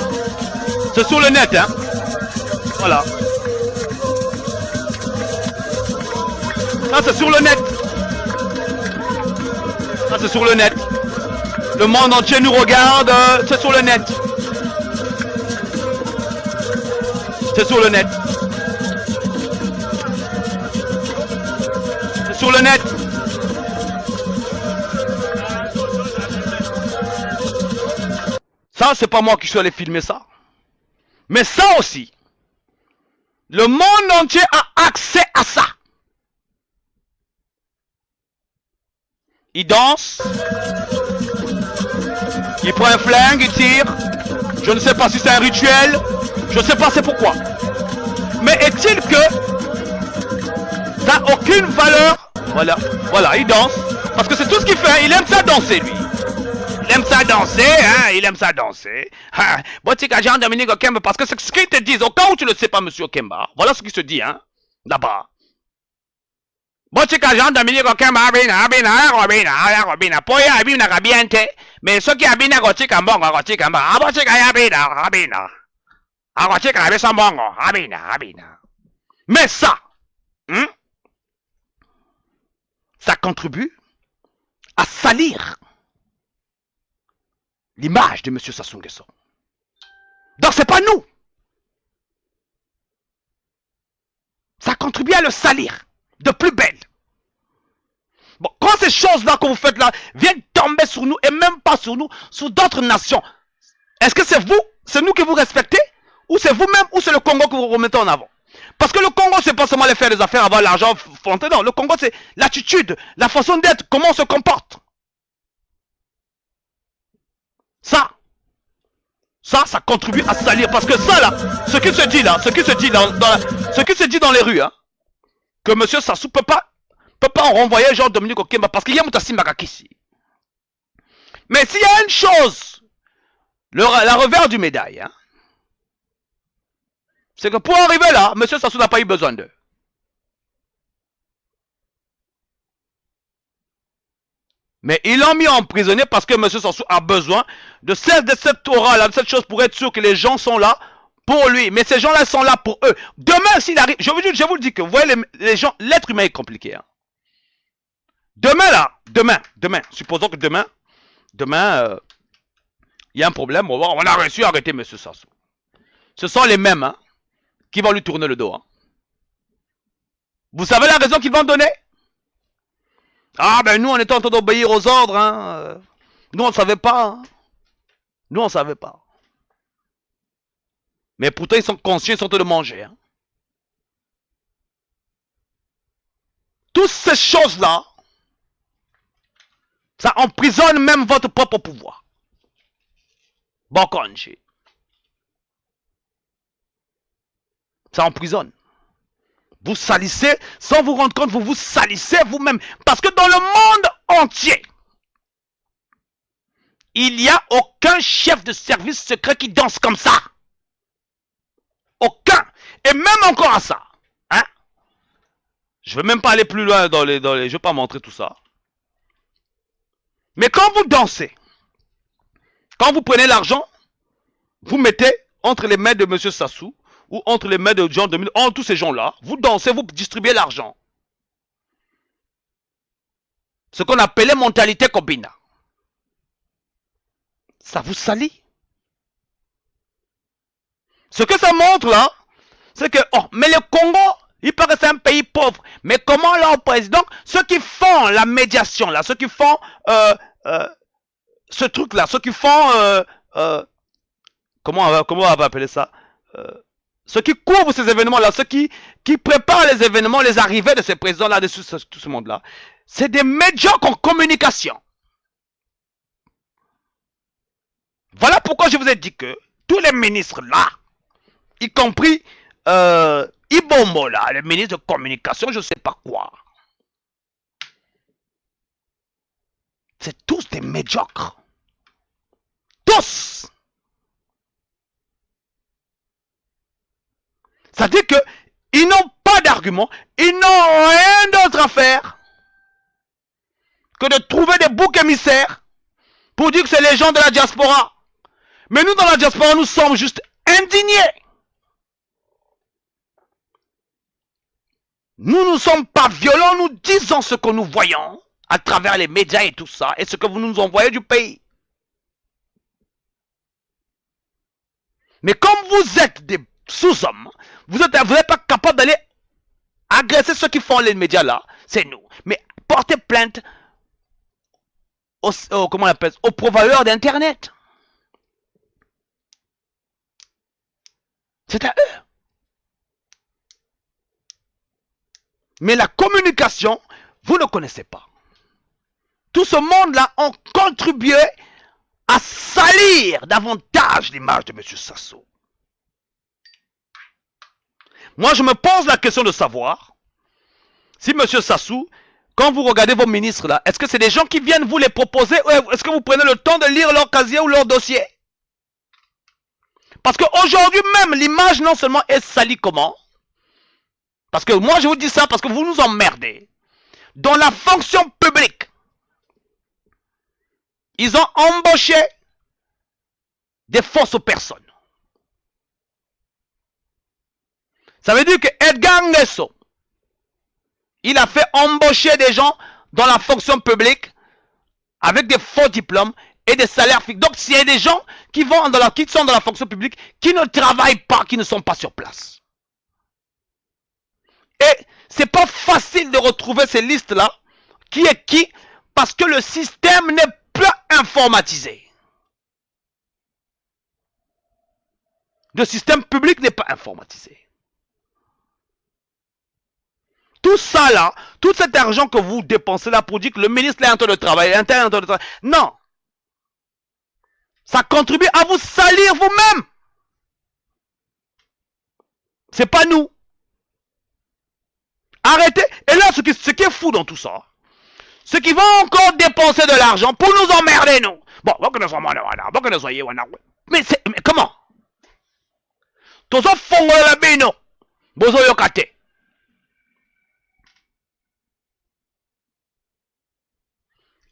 c'est sur le net, hein. Voilà. Ça, c'est sur le net. Le monde entier nous regarde, c'est sur le net. Ça, c'est pas moi qui suis allé filmer ça. Mais ça aussi, le monde entier a accès à ça. Il danse, il prend un flingue, il tire. Je ne sais pas si c'est un rituel, je ne sais pas c'est pourquoi. Mais est-il que ça n'a aucune valeur? Voilà, il danse. Parce que c'est tout ce qu'il fait, il aime ça danser lui. Il aime ça danser. Botika Jean-Dominique Okemba, parce que c'est ce qu'ils te disent, au cas où tu ne le sais pas, monsieur Okemba, voilà ce qui se dit, hein, là-bas. Botika Jean-Dominique Okemba, abina, poya abina kabiente, mais ceux qui abina gotika mbongo, botika abina, gotika abisa mbongo, abina. Mais ça, ça contribue à salir l'image de M. Sassou Nguesso. Donc c'est pas nous. Ça contribue à le salir de plus belle. Bon, quand ces choses-là que vous faites là viennent tomber sur nous, et même pas sur nous, sur d'autres nations, est-ce que c'est vous, c'est nous que vous respectez, ou c'est vous-même, ou c'est le Congo que vous remettez en avant? Parce que le Congo, c'est pas seulement les faire des affaires, avoir l'argent fronté, non. Le Congo, c'est l'attitude, la façon d'être, comment on se comporte. Ça contribue à salir. Parce que ça, là, ce qui se dit dans les rues, hein, que M. Sassou peut pas en renvoyer Jean-Dominique Okemba, parce qu'il y a Moutassi Makakissi. Mais s'il y a une chose, la revers du médaille, hein, c'est que pour arriver là, M. Sassou n'a pas eu besoin d'eux. Mais ils l'ont mis emprisonné parce que M. Sassou a besoin de cette aura-là, de cette chose pour être sûr que les gens sont là pour lui. Mais ces gens-là sont là pour eux. Demain, s'il arrive, je vous le dis que, vous voyez, les gens, l'être humain est compliqué. Hein. Demain, là, demain, supposons que demain, il y a un problème, on a réussi à arrêter M. Sassou. Ce sont les mêmes hein, qui vont lui tourner le dos. Hein. Vous savez la raison qu'ils vont donner? Ah ben nous on était en train d'obéir aux ordres. Hein. Nous on ne savait pas. Hein. Nous on ne savait pas. Mais pourtant ils sont conscients, ils sont en train de manger. Hein. Toutes ces choses-là, ça emprisonne même votre propre pouvoir. Bon congé. Ça emprisonne. Vous salissez, sans vous rendre compte, vous vous salissez vous-même. Parce que dans le monde entier, il n'y a aucun chef de service secret qui danse comme ça. Aucun. Et même encore à ça. Hein? Je ne vais même pas aller plus loin dans les... Je ne vais pas montrer tout ça. Mais quand vous dansez, quand vous prenez l'argent, vous mettez entre les mains de M. Sassou, ou entre les mains de Jean 2000, entre tous ces gens-là, vous dansez, vous distribuez l'argent. Ce qu'on appelait mentalité Kobina. Ça vous salit. Ce que ça montre là, c'est que, oh, mais le Congo, il paraît que c'est un pays pauvre. Mais comment leur président, ceux qui font la médiation là, ceux qui font ce truc là, ceux qui font, comment on va appeler ça ceux qui couvrent ces événements-là, ceux qui préparent les événements, les arrivées de ces présidents-là, de tout ce monde-là, c'est des médiocres en communication. Voilà pourquoi je vous ai dit que tous les ministres-là, y compris Ibombo, là, le ministre de communication, je ne sais pas quoi, c'est tous des médiocres. Tous. Ça dit que ils n'ont pas d'argument, ils n'ont rien d'autre à faire que de trouver des boucs émissaires pour dire que c'est les gens de la diaspora. Mais nous, dans la diaspora, nous sommes juste indignés. Nous ne sommes pas violents, nous disons ce que nous voyons à travers les médias et tout ça, et ce que vous nous envoyez du pays. Mais comme vous êtes des sous-hommes, vous n'êtes pas capable d'aller agresser ceux qui font les médias là, c'est nous. Mais portez plainte comment on appelle, aux providers d'internet. C'est à eux. Mais la communication, vous ne connaissez pas. Tout ce monde-là ont contribué à salir davantage l'image de M. Sassou. Moi, je me pose la question de savoir si M. Sassou, quand vous regardez vos ministres là, est-ce que c'est des gens qui viennent vous les proposer ou est-ce que vous prenez le temps de lire leur casier ou leur dossier? Parce qu'aujourd'hui même, l'image non seulement est salie comment? Parce que moi, je vous dis ça parce que vous nous emmerdez. Dans la fonction publique, ils ont embauché des fausses personnes. Ça veut dire que Edgar Nguesso, il a fait embaucher des gens dans la fonction publique avec des faux diplômes et des salaires fixes. Donc, s'il y a des gens qui sont dans la fonction publique, qui ne travaillent pas, qui ne sont pas sur place. Et c'est pas facile de retrouver ces listes-là, qui est qui, parce que le système n'est pas informatisé. Le système public n'est pas informatisé. Tout ça là, tout cet argent que vous dépensez là pour dire que le ministre est en train de travailler, non. Ça contribue à vous salir vous-même. C'est pas nous. Arrêtez. Et là, ce qui est fou dans tout ça, c'est qu'ils vont encore dépenser de l'argent pour nous emmerder, nous. Bon, mais comment? Tozo fongo la bino. Bozo yokate.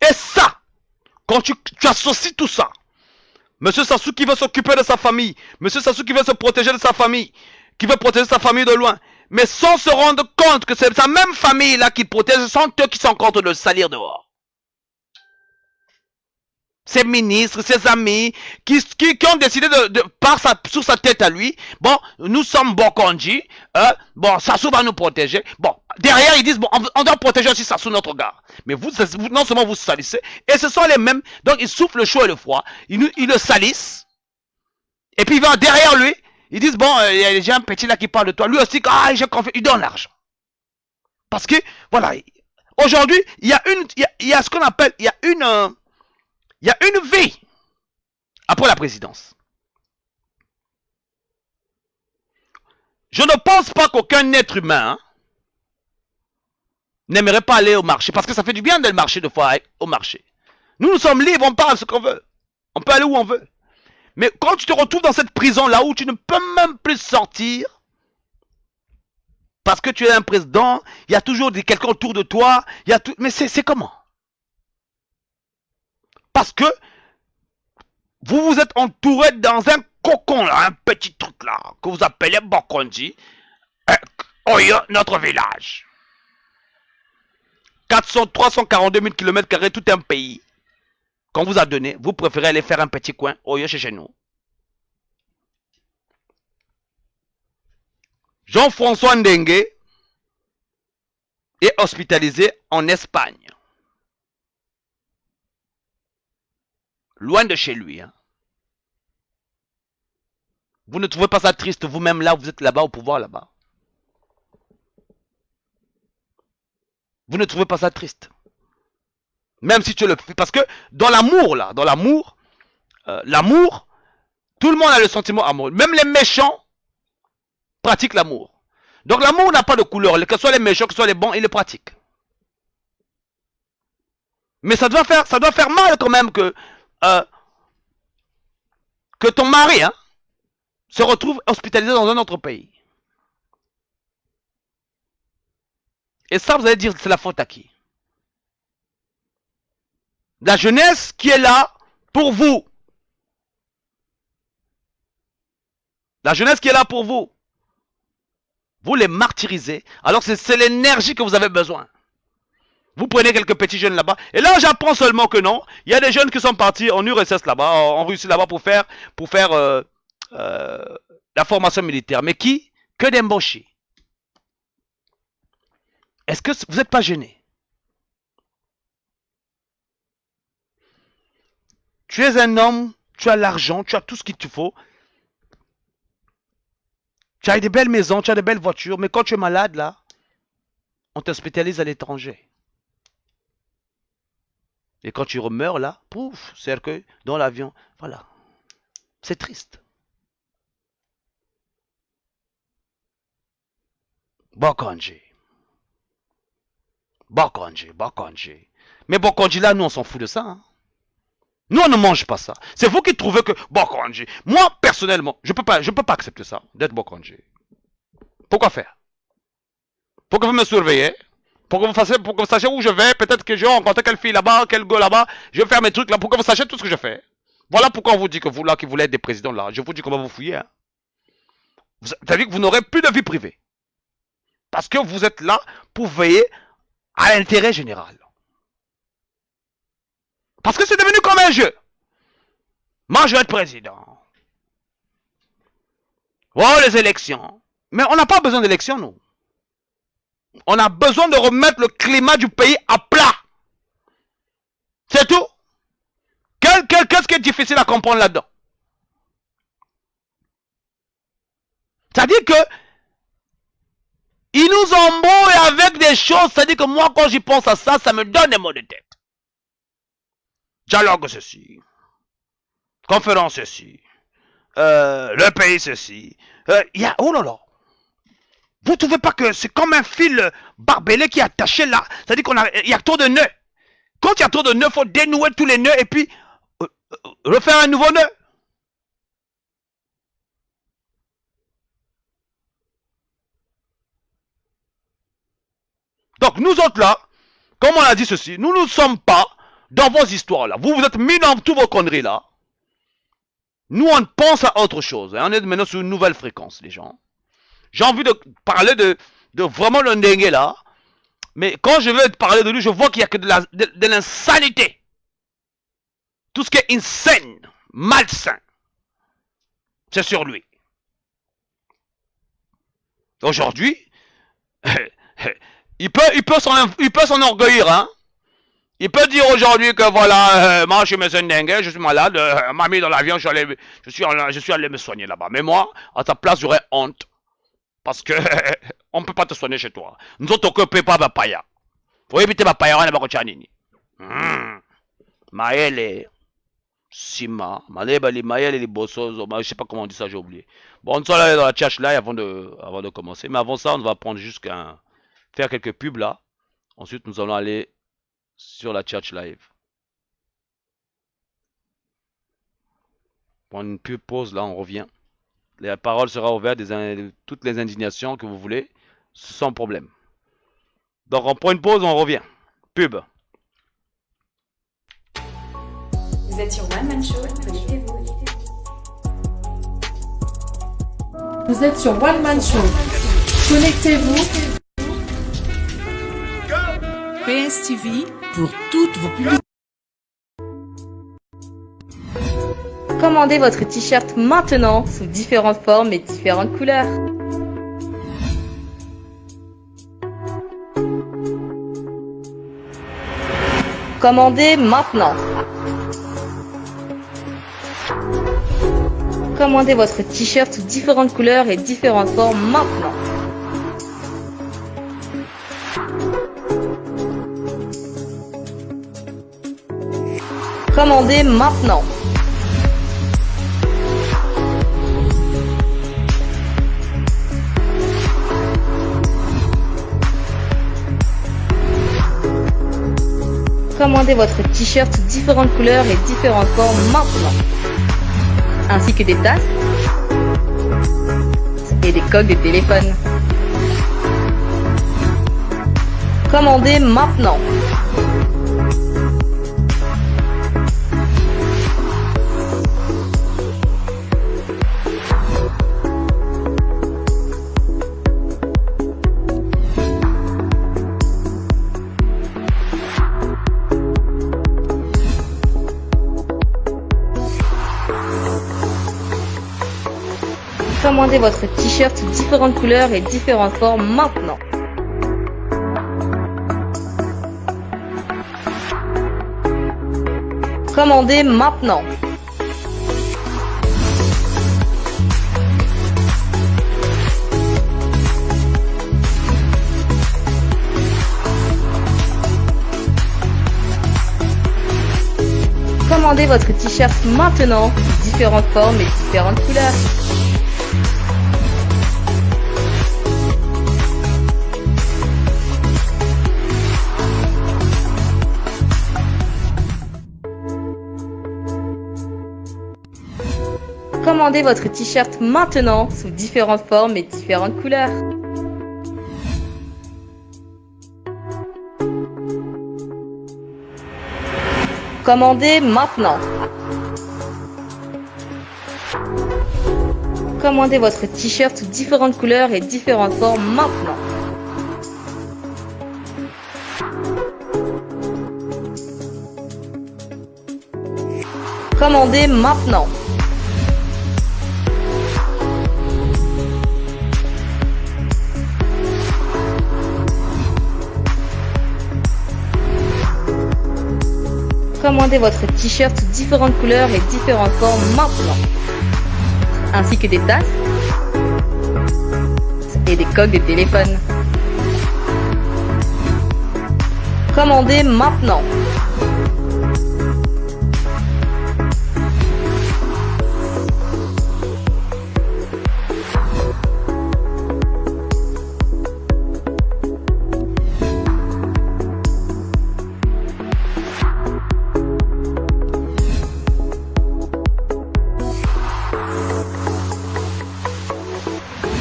Et ça, quand tu associes tout ça, M. Sassou qui veut s'occuper de sa famille, M. Sassou qui veut se protéger de sa famille, qui veut protéger sa famille de loin, mais sans se rendre compte que c'est sa même famille là qui protège, sans eux qui sont en train de le salir dehors. Ses ministres, ses amis, qui ont décidé sur sa tête à lui, bon, nous sommes Bokonji, bon, Sassou va nous protéger. Bon, derrière, ils disent, bon, on doit protéger aussi Sassou, notre gars. Mais vous, non seulement vous salissez, et ce sont les mêmes, donc ils soufflent le chaud et le froid, ils le salissent, et puis ils vont derrière lui, ils disent, bon, il y a déjà un petit là qui parle de toi, lui aussi, ah, j'ai confiance, il donne l'argent. Parce que, voilà, aujourd'hui, il y a ce qu'on appelle, il y a une vie après la présidence. Je ne pense pas qu'aucun être humain n'aimerait pas aller au marché, parce que ça fait du bien d'aller marcher de fois au marché. Nous sommes libres, on parle ce qu'on veut. On peut aller où on veut. Mais quand tu te retrouves dans cette prison-là où tu ne peux même plus sortir, parce que tu es un président, il y a toujours quelqu'un autour de toi, mais c'est comment? Parce que vous vous êtes entouré dans un cocon là, un petit truc là, que vous appelez Bokonji, Oyo, notre village. 342 000 km², tout un pays qu'on vous a donné, vous préférez aller faire un petit coin, Oyo chez nous. Jean-François Ndengue est hospitalisé en Espagne. Loin de chez lui. Hein. Vous ne trouvez pas ça triste vous-même là, vous êtes là-bas au pouvoir là-bas. Vous ne trouvez pas ça triste. Même si tu le fais. Parce que dans l'amour là, l'amour, tout le monde a le sentiment amoureux. Même les méchants pratiquent l'amour. Donc l'amour n'a pas de couleur. Que ce soit les méchants, que ce soit les bons, ils le pratiquent. Mais ça doit faire mal quand même que ton mari se retrouve hospitalisé dans un autre pays. Et ça, vous allez dire, c'est la faute à qui? La jeunesse qui est là pour vous. La jeunesse qui est là pour vous. Vous les martyrisez. Alors c'est l'énergie que vous avez besoin. Vous prenez quelques petits jeunes là-bas. Et là, j'apprends seulement que non. Il y a des jeunes qui sont partis en URSS là-bas, en Russie là-bas pour faire la formation militaire. Mais qui? Que des mbochis. Est-ce que vous n'êtes pas gêné? Tu es un homme, tu as l'argent, tu as tout ce qu'il te faut. Tu as des belles maisons, tu as des belles voitures. Mais quand tu es malade là, on t'hospitalise à l'étranger. Et quand tu meurs là, pouf, cercueil dans l'avion. Voilà. C'est triste. Bokonji. Mais Bokonji là, nous on s'en fout de ça. Hein. Nous on ne mange pas ça. C'est vous qui trouvez que Bokonji. Moi personnellement, je peux pas accepter ça, d'être Bokonji. Pourquoi faire? Pourquoi vous me surveillez? Pour que vous sachiez où je vais, peut-être que je vais rencontrer quelle fille là-bas, quel gars là-bas, je vais faire mes trucs là, pour que vous sachiez tout ce que je fais. Voilà pourquoi on vous dit que vous là, qui voulez être des présidents là, je vous dis comment vous fouillez. Hein. Vous savez que vous n'aurez plus de vie privée. Parce que vous êtes là pour veiller à l'intérêt général. Parce que c'est devenu comme un jeu. Moi, je vais être président. Oh, les élections. Mais on n'a pas besoin d'élections, nous. On a besoin de remettre le climat du pays à plat. C'est tout. Qu'est-ce qui est difficile à comprendre là-dedans? C'est-à-dire que ils nous embrouillent avec des choses. C'est-à-dire que moi, quand j'y pense à ça, ça me donne des maux de tête. Dialogue ceci. Conférence ceci. Le pays ceci. Oh là là. Vous ne trouvez pas que c'est comme un fil barbelé qui est attaché là? C'est-à-dire qu'il y a trop de nœuds. Quand il y a trop de nœuds, il faut dénouer tous les nœuds et puis refaire un nouveau nœud. Donc nous autres là, comme on a dit ceci, nous ne sommes pas dans vos histoires là. Vous êtes mis dans toutes vos conneries là. Nous on pense à autre chose. On est maintenant sur une nouvelle fréquence les gens. J'ai envie de parler de vraiment le Ndengue là. Mais quand je veux parler de lui, je vois qu'il n'y a que de l'insanité. Tout ce qui est insane, malsain, c'est sur lui. Aujourd'hui, il peut s'enorgueillir, hein. Il peut dire aujourd'hui que voilà, moi je suis monsieur Ndengue, je suis malade, m'a mis dans l'avion, je suis allé me soigner là-bas. Mais moi, à ta place, j'aurais honte. Parce que on ne peut pas te soigner chez toi. Nous ne t'occupons pas Bapaya. Faut éviter Bapaya, on est pas Chanini. Maëlle, Sima, Malebali, Maëlle, les Bossozo, je sais pas comment on dit ça, j'ai oublié. Bon, on sera dans la church là avant de commencer. Mais avant ça, on va prendre juste faire quelques pubs là. Ensuite, nous allons aller sur la church live. Prendre une pub pause là, on revient. La parole sera ouverte toutes les indignations que vous voulez, sans problème. Donc on prend une pause, on revient. Pub. Vous êtes sur One Man Show, connectez-vous. Vous êtes sur One Man Show. Connectez-vous. PSTV pour toutes vos publicités. Commandez votre t-shirt maintenant sous différentes formes et différentes couleurs. Commandez maintenant. Commandez votre t-shirt sous différentes couleurs et différentes formes maintenant. Commandez maintenant. Commandez votre t-shirt sous différentes couleurs et différentes formes maintenant. Ainsi que des tasses et des coques de téléphone. Commandez maintenant. Commandez votre t-shirt sous différentes couleurs et différentes formes maintenant. Commandez maintenant. Commandez votre t-shirt maintenant sous différentes formes et différentes couleurs. Commandez votre t-shirt maintenant sous différentes formes et différentes couleurs. Commandez maintenant. Commandez votre t-shirt sous différentes couleurs et différentes formes maintenant. Commandez maintenant. Commandez votre t-shirt sous différentes couleurs et différentes formes maintenant. Ainsi que des tasses et des coques de téléphone. Commandez maintenant.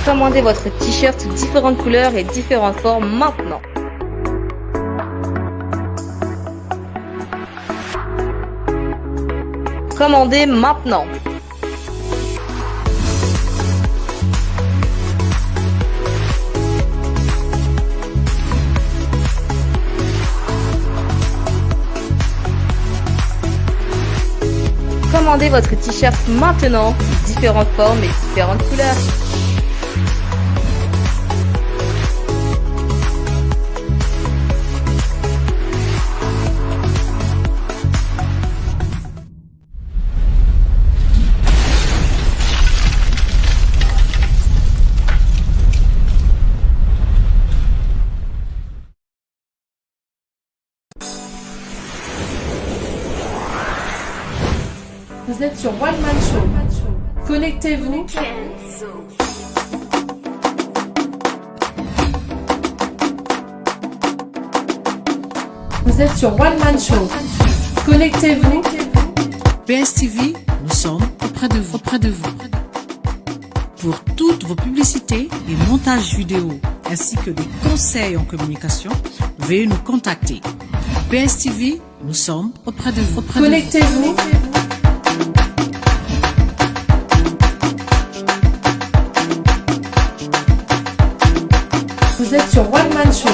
Commandez votre t-shirt sous différentes couleurs et différentes formes maintenant. Commandez maintenant. Commandez votre t-shirt maintenant, différentes formes et différentes couleurs. Vous êtes sur One Man Show. Connectez-vous. Vous êtes sur One Man Show. Connectez-vous. PSTV, nous sommes auprès de vous, Pour toutes vos publicités et montages vidéo, ainsi que des conseils en communication, veuillez nous contacter. PSTV, nous sommes auprès de vous, Connectez-vous. Vous êtes sur One Man Show.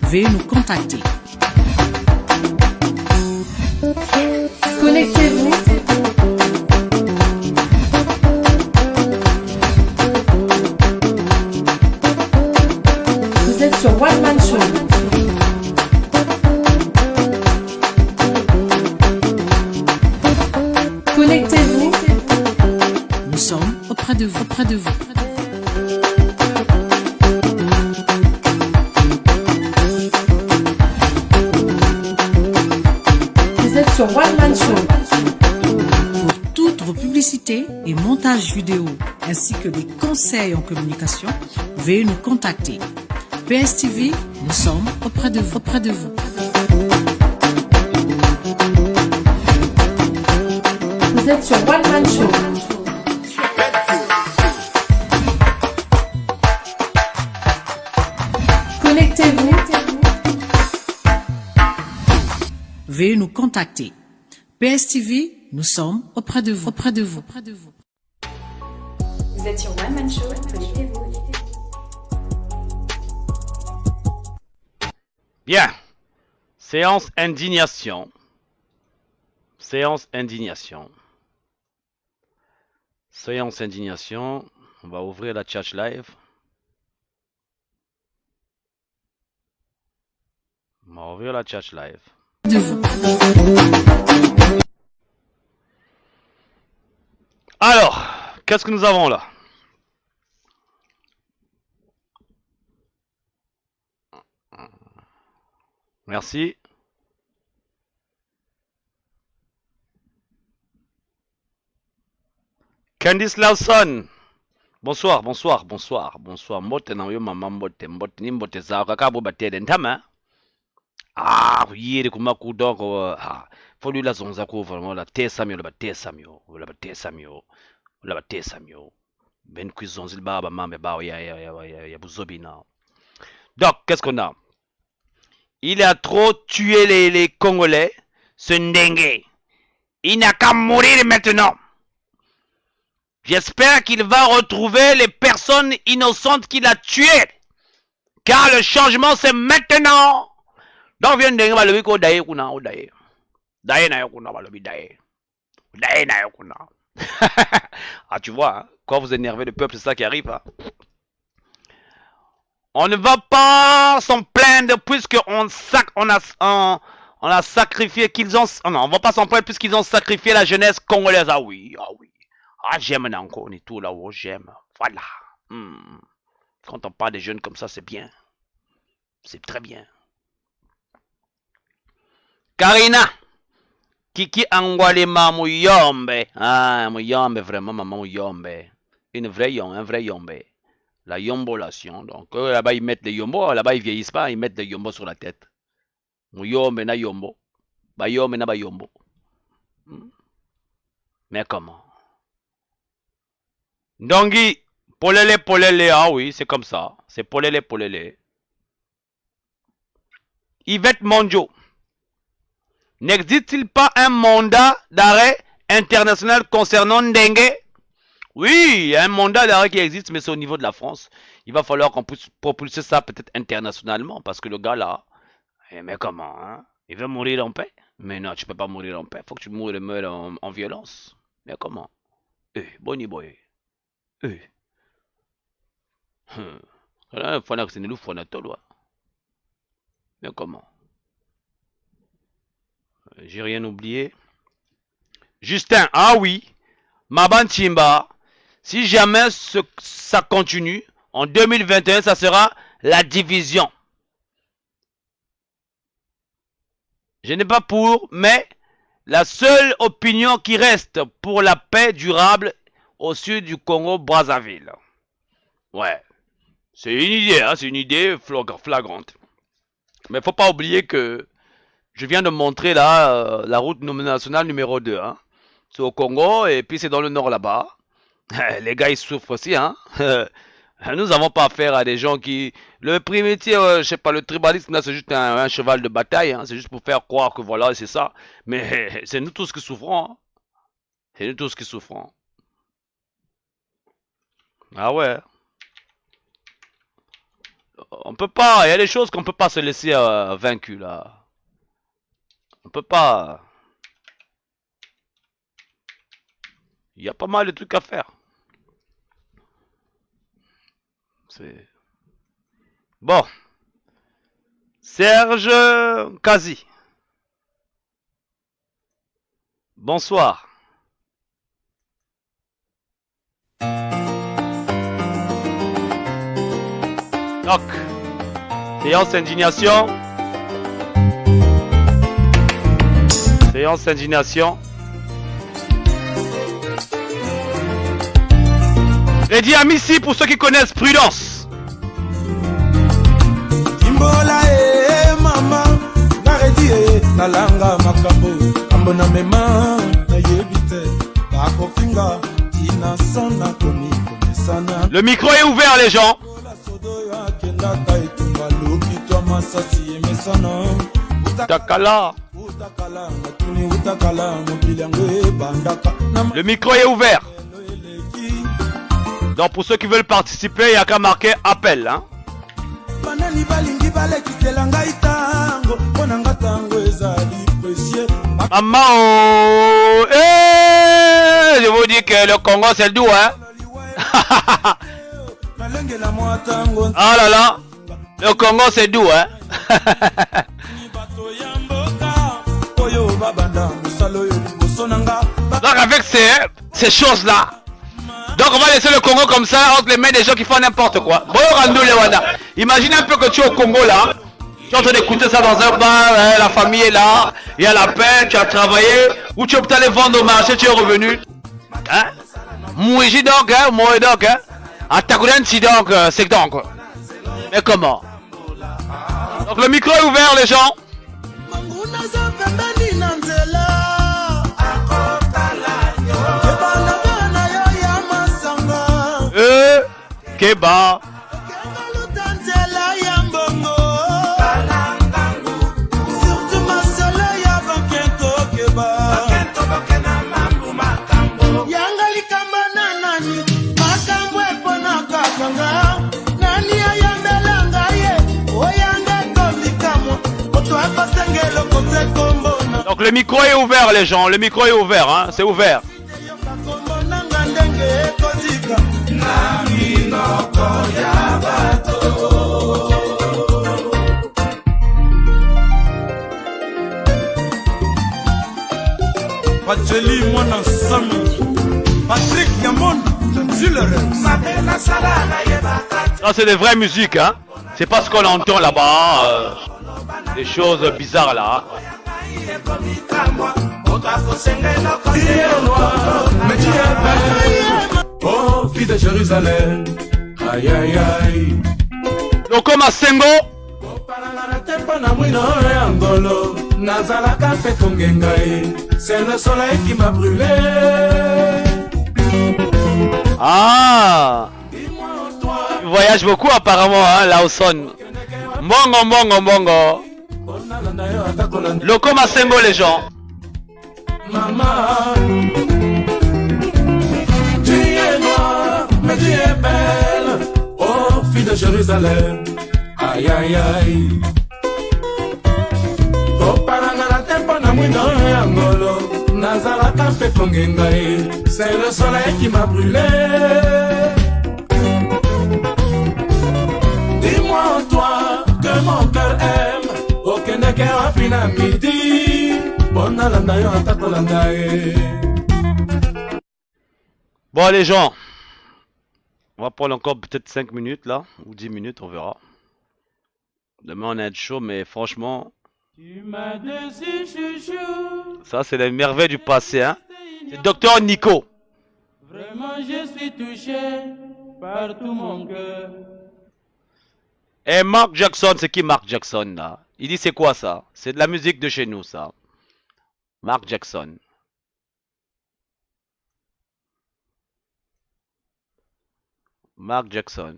Veuillez nous contacter. Connectez-vous. Vous êtes sur One Man Show. Connectez-vous. Nous sommes auprès de vous, Vous êtes sur One Man Show. Pour toutes vos publicités et montages vidéo, ainsi que des conseils en communication, veuillez nous contacter. PSTV, nous sommes auprès de vous, Vous êtes sur One Man Show. Connectez-vous. Veuillez nous contacter. PSTV, nous sommes auprès de vous, Vous êtes sur One Man Show, connectez-vous. Bien. Séance indignation. Séance indignation. Séance indignation. On va ouvrir la chat live. On va ouvrir la chat live. de vous. Alors, qu'est-ce que nous avons là? Merci. Candice Lawson. Bonsoir, bonsoir, bonsoir, bonsoir. Mbote na yo mama mbote, mbote ni mbote za kakabo batede ntama. Ah, yiri kumaku donc faut lui la zonza ko vraiment la tesamio la batesamio, la batesamio, la batesamio. Ben kuizonzi baba mambe bao ya buzobina. Donc, qu'est-ce qu'on a? Il a trop tué les Congolais, ce Ndengue. Il n'a qu'à mourir maintenant. J'espère qu'il va retrouver les personnes innocentes qu'il a tuées. Car le changement, c'est maintenant. Donc, viens de dire, le daye kuna, daye. Daye na yokuna, balobi daye. Daye na yokuna. Ah, tu vois, hein, quand vous énervez le peuple, c'est ça qui arrive. Hein. On ne va pas s'en plaindre puisqu'on a sacrifié qu'ils ont... Non, on ne va pas s'en plaindre puisqu'ils ont sacrifié la jeunesse congolaise. Ah oui, ah oui. Ah, j'aime encore, on est tout là-haut, j'aime. Voilà. Quand on parle des jeunes comme ça, c'est bien. C'est très bien. Karina. Kiki Angwalema Mouyombe. Ah, Mouyombe, vraiment, maman Mouyombe. Une vraie yombe, un vrai yombe. La yombolation. Donc, là-bas, ils mettent les yombos. Là-bas, ils vieillissent pas. Ils mettent les yombos sur la tête. Mouyombe na yombo. Bayombe na bayombo. Mais comment? Ndongi, polele, polele. Ah oui, c'est comme ça. C'est polele, polele. Yvette Monjo. N'existe-t-il pas un mandat d'arrêt international concernant Ndengue? Oui, il y a un mandat d'arrêt qui existe, mais c'est au niveau de la France. Il va falloir qu'on puisse propulser ça peut-être internationalement, parce que le gars là, mais comment, hein? Il veut mourir en paix? Mais non, tu peux pas mourir en paix. Faut que tu meurs en violence. Mais comment? Bonnie boy. Mais comment? J'ai rien oublié. Justin, ah oui. Maban Chimba. Si jamais ça continue, en 2021, ça sera la division. Je n'ai pas pour, mais la seule opinion qui reste pour la paix durable au sud du Congo-Brazzaville. Ouais. C'est une idée, hein, c'est une idée flagrante. Mais faut pas oublier que je viens de montrer là la route nationale numéro 2. Hein. C'est au Congo et puis c'est dans le nord là-bas. Les gars ils souffrent aussi. Hein. Nous n'avons pas affaire à des gens qui... Le primitif, je sais pas, le tribalisme là c'est juste un cheval de bataille. Hein. C'est juste pour faire croire que voilà c'est ça. Mais c'est nous tous qui souffrons. Hein. C'est nous tous qui souffrons. Ah ouais. On peut pas, il y a des choses qu'on peut pas se laisser vaincu là. On peut pas. Il y a pas mal de trucs à faire. C'est bon. Serge Kazi. Bonsoir. Donc, séance d'indignation. Séance d'indignation. Ready à Missy pour ceux qui connaissent Prudence. Imbola mama, naredi nalanga makambo, ambona mema na yebite, bakofinga tina sona komi komesana. Le micro est ouvert les gens. Utakala. Le micro est ouvert. Donc pour ceux qui veulent participer, il n'y a qu'à marquer appel. Hein. Maman, oh, je vous dis que le Congo c'est le doux, hein. Ah là là, le Congo c'est doux, hein. Donc avec ces choses-là, donc on va laisser le Congo comme ça entre les mains des gens qui font n'importe quoi. Imagine un peu que tu es au Congo là, tu es en train d'écouter ça dans un bar, hein, la famille est là, il y a la paix, tu as travaillé, ou tu es peut-être allé vendre au marché, tu es revenu. Hein? Mouiji donc, hein, mourir donc, hein. Atakurensi donc, c'est donc. Mais comment? Donc le micro est ouvert les gens. Keba. Donc le micro est ouvert les gens, le micro est ouvert, hein, c'est ouvert. Ça c'est des vraies musiques, hein. C'est pas ce qu'on entend là-bas, des choses bizarres là. Oh, fille de Jérusalem, aïe aïe aïe. Loko Masengo. C'est le soleil qui m'a brûlé. Ah, tu voyages beaucoup apparemment, hein, Lawson. Mbongo, mbongo, mbongo. Loko Masengo les gens. Maman, tu es noire, mais tu es belle. Oh, fille de Jérusalem, aïe aïe aïe. Oh, parangana te pona na mwino ya ngolo nazalaka mpe kongenga ye. C'est le soleil qui m'a brûlé. Dis-moi toi que mon cœur aime okende ke wapi na midi bona landa yo ata kolanda ye. Bon les gens, on va prendre encore peut-être 5 minutes là, ou 10 minutes, on verra. Demain on a un show, mais franchement, ça c'est la merveille du passé, hein. C'est Docteur Nico. Vraiment je suis touché par tout mon cœur. Et Mark Jackson, c'est qui Mark Jackson là? Il dit c'est quoi ça? C'est de la musique de chez nous ça. Mark Jackson. Mark Jackson.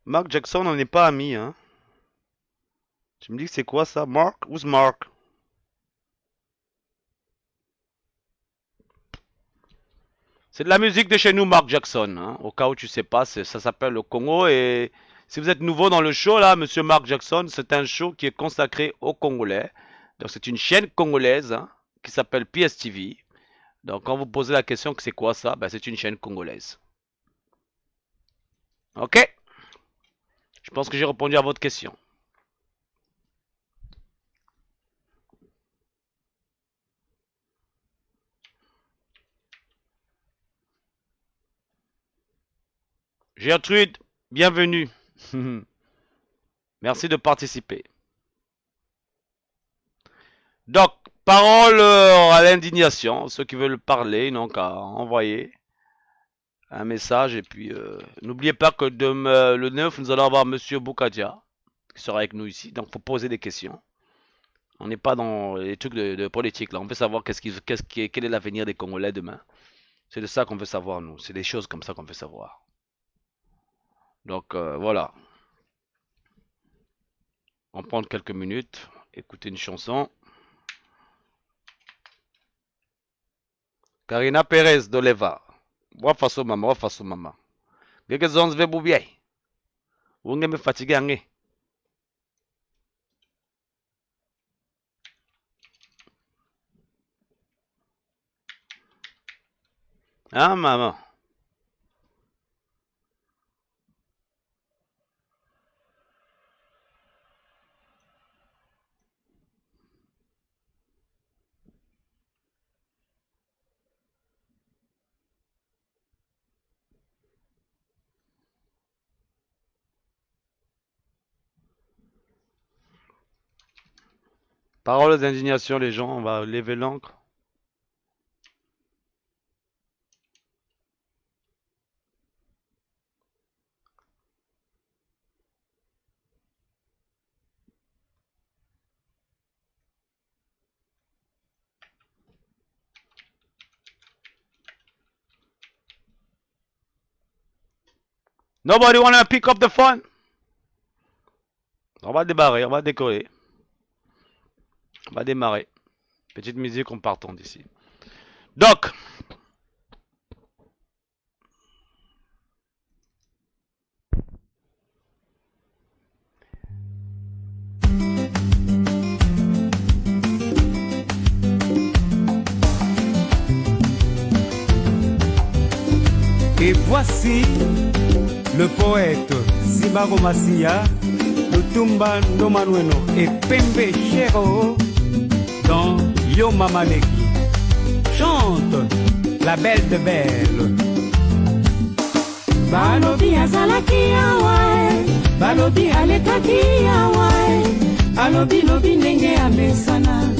Mark Jackson, on n'est pas amis, hein. Tu me dis que c'est quoi ça? Mark? Who's Mark? C'est de la musique de chez nous, Mark Jackson, hein. Au cas où tu sais pas, ça s'appelle le Congo. Et si vous êtes nouveau dans le show, là, monsieur Mark Jackson, c'est un show qui est consacré aux Congolais. Donc c'est une chaîne congolaise, hein, qui s'appelle PSTV. Donc quand vous posez la question que c'est quoi ça, ben, c'est une chaîne congolaise. Ok? Je pense que j'ai répondu à votre question. Gertrude, bienvenue. Merci de participer. Donc, parole à l'indignation. Ceux qui veulent parler n'ont qu'à envoyer un message. Et puis, n'oubliez pas que le 9, nous allons avoir Monsieur Boukadia qui sera avec nous ici. Donc, il faut poser des questions. On n'est pas dans les trucs de politique là. On veut savoir quel est l'avenir des Congolais demain. C'est de ça qu'on veut savoir, nous. C'est des choses comme ça qu'on veut savoir. Donc, voilà. On prend quelques minutes. Écouter une chanson. Karina Perez d'Oleva. Wafaso mama, wafaso mama. Gege zonz ve bubiai. Unge me fatigue ange. Ah maman. Paroles d'indignation, les gens, on va lever l'encre. Nobody wanna pick up the phone? On va débarrer, on va décoller. On va démarrer. Petite musique en partant d'ici. Donc. Et voici le poète Sibaro Massia, Lutumba Ndomanueno et Pembe Chero dans Yo Mamaneki. Chante la belle de belle. Balobi azalaki awae, balobi alekaki awae, alobi lobi ndenge amesana,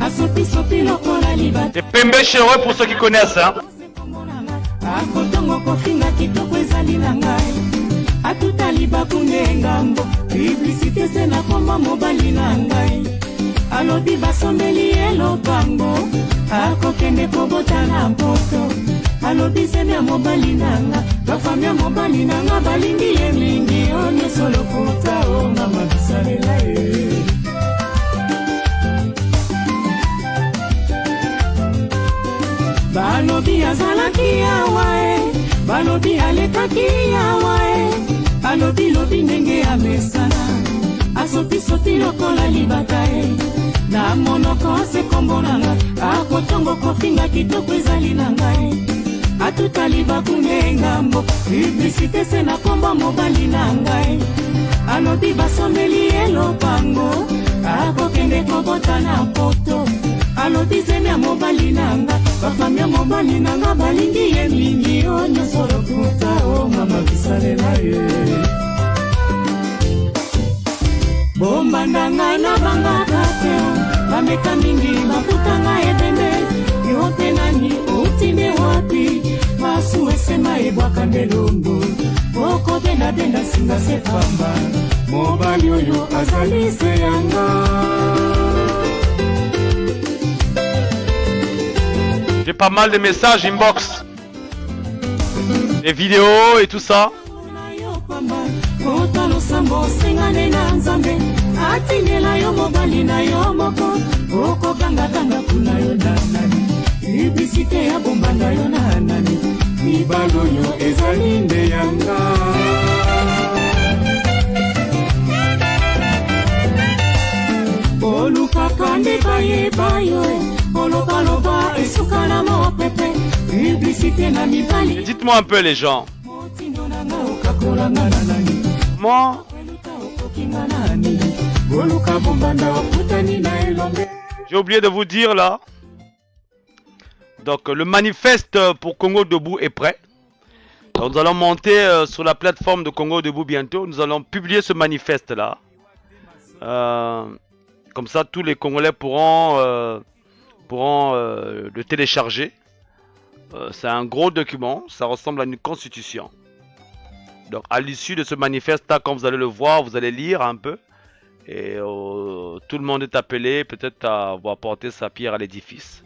asopi sopi lokola libata. C'est Pembe Chero pour ceux qui connaissent, hein. Akotongo kofinga kitoko ezali na ngai, atuta libaku ndengambo, publicité se na komba mobali na ngai, alobi basomeli elopango, akokende kobota na mpoto, alobi seme ya mobali na nga, bafami ya mobali na nga balingi ye mingi, o nyonso lokuta o mama bisalela ye. balobi azalaki awa balobi alekaki awa alobi lobi ndenge ya mesana asoti lokola libata na monoko se kombo nanga akotongo kofinga kitoko ezali na ngai atutali bakunde ngambo publicité se na kombo mobali na ngai alobi basomeli elopango akokende kobota na poto alobi zemi ya mobali nanga bafami ya mobali nanga balingi ye mingi o nyonso lokuta o mama bisalela ye bombanda ngai na bangaka te bameka mingi bakutanga ebembe yo mpe nani otinde wapi masu esema ebwaka ndelongo okobendabenda singa se pamba mobali oyo azali se yanga. J'ai pas mal de messages inbox, des vidéos et tout ça. Dites-moi un peu les gens. Moi, j'ai oublié de vous dire là. Donc le manifeste pour Congo Debout est prêt. Donc, nous allons monter sur la plateforme de Congo Debout bientôt. Nous allons publier ce manifeste là. Comme ça tous les Congolais pourront le télécharger. C'est un gros document, ça ressemble à une constitution. Donc à l'issue de ce manifeste là, quand vous allez le voir, vous allez lire un peu. Et tout le monde est appelé peut-être à apporter sa pierre à l'édifice.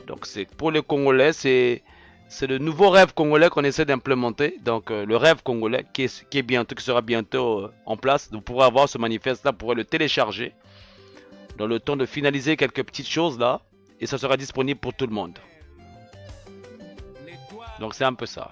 Donc c'est pour les Congolais, c'est le nouveau rêve congolais qu'on essaie d'implémenter. Donc le rêve congolais qui sera bientôt en place. Vous pourrez avoir ce manifeste là, vous pourrez le télécharger dans le temps de finaliser quelques petites choses là. Et ça sera disponible pour tout le monde. Donc c'est un peu ça.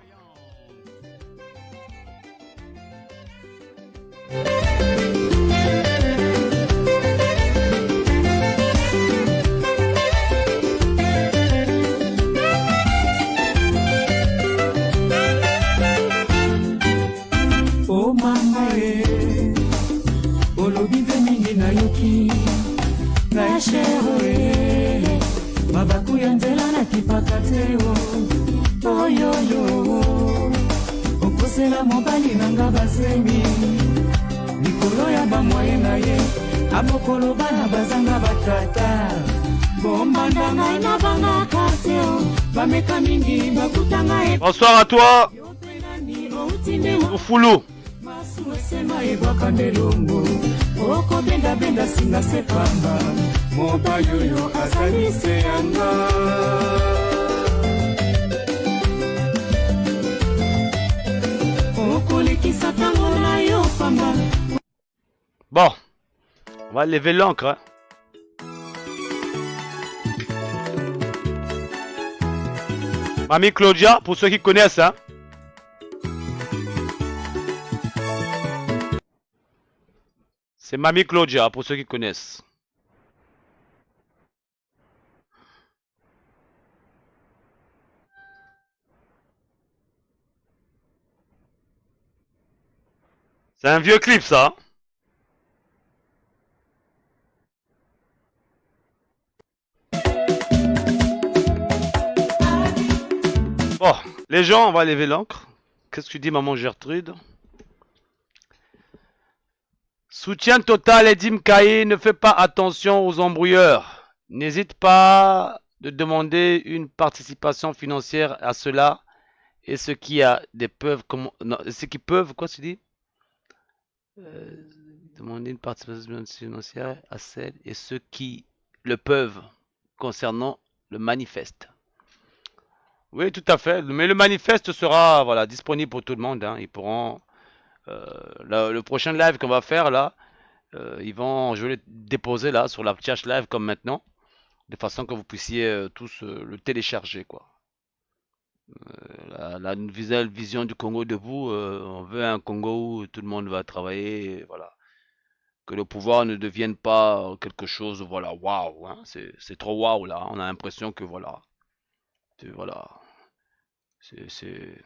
Oh mama olobi mpe mingi nayoki na shero mabaku ya nzela nakipaka te oyoyo okosela mobali nanga basengi likolo ya bamwaye na ye abokolo bana bazanga batata bombanda ngai na bangaka te bameka mingi bakutanga bonsoir à toi Oufulu. masu esema ebwaka ndelongo okobendabenda singa se pamba mobali oyo azali se yanga. Bon, on va lever l'encre. Hein. Mamie Claudia, pour ceux qui connaissent. Hein. C'est Mamie Claudia, pour ceux qui connaissent. C'est un vieux clip ça. Bon, les gens, on va lever l'encre. Qu'est-ce que tu dis maman Gertrude? Soutien total Edim Kaye, ne fais pas attention aux embrouilleurs. N'hésite pas de demander une participation financière à cela. Et ceux qui peuvent, ceux qui peuvent, quoi tu dis? Demander une participation financière à celles et ceux qui le peuvent concernant le manifeste. Oui, tout à fait. Mais le manifeste sera disponible pour tout le monde. Hein. Ils pourront. Le prochain live qu'on va faire là, je vais le déposer là sur la Tchatch Live comme maintenant, de façon que vous puissiez tous le télécharger quoi. La nouvelle vision du Congo debout, on veut un Congo où tout le monde va travailler, et voilà. Que le pouvoir ne devienne pas quelque chose, voilà, waouh, hein, c'est trop waouh là. On a l'impression que voilà, voilà, c'est c'est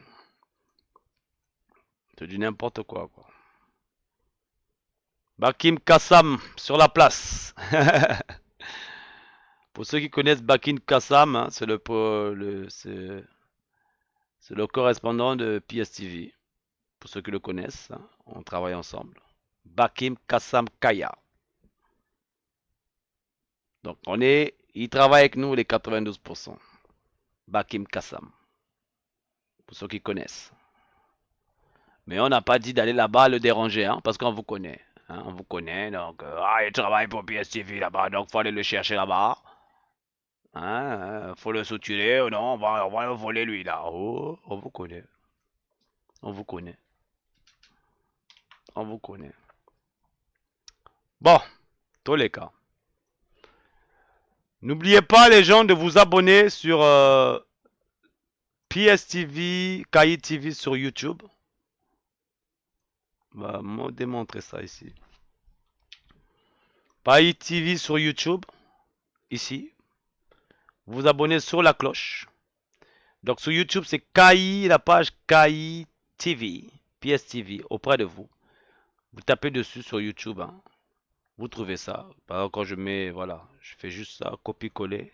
c'est du n'importe quoi, quoi. Bakim Kassam sur la place. Pour ceux qui connaissent Bakim Kassam, hein, c'est le correspondant de PSTV. Pour ceux qui le connaissent, hein, on travaille ensemble. Bakim Kassam Kaya. Donc il travaille avec nous les 92%. Bakim Kassam. Pour ceux qui connaissent. Mais on n'a pas dit d'aller là-bas le déranger, hein, parce qu'on vous connaît. Hein, on vous connaît, donc il travaille pour PSTV là-bas, donc faut aller le chercher là-bas. Hein, faut le souturer, non, on va le voler lui là. Oh, on vous connaît. On vous connaît. On vous connaît. Bon, tous les cas. N'oubliez pas les gens de vous abonner sur PSTV, Kayi TV sur YouTube. On va me démontrer ça ici. Kayi TV sur YouTube. Ici. Vous vous abonnez sur la cloche. Donc sur YouTube, c'est Kayi, la page Kayi TV, PSTV, auprès de vous. Vous tapez dessus sur YouTube. Hein. Vous trouvez ça. Par exemple, quand je mets, voilà, je fais juste ça, copier-coller.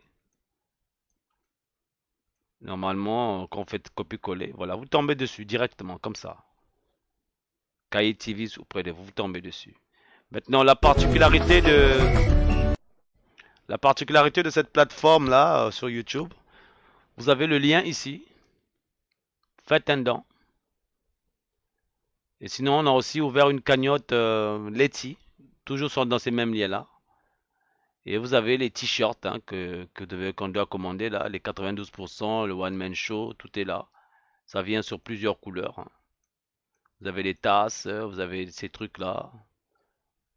Normalement, quand vous faites copier-coller, voilà, vous tombez dessus directement, comme ça. Kayi TV auprès de vous, vous tombez dessus. Maintenant, la particularité de cette plateforme là sur YouTube, vous avez le lien ici. Faites un don. Et sinon, on a aussi ouvert une cagnotte Letty, toujours dans ces mêmes liens là. Et vous avez les t-shirts hein, qu'on doit commander là, les 92%, le one man show, tout est là. Ça vient sur plusieurs couleurs. Hein. Vous avez les tasses, vous avez ces trucs là.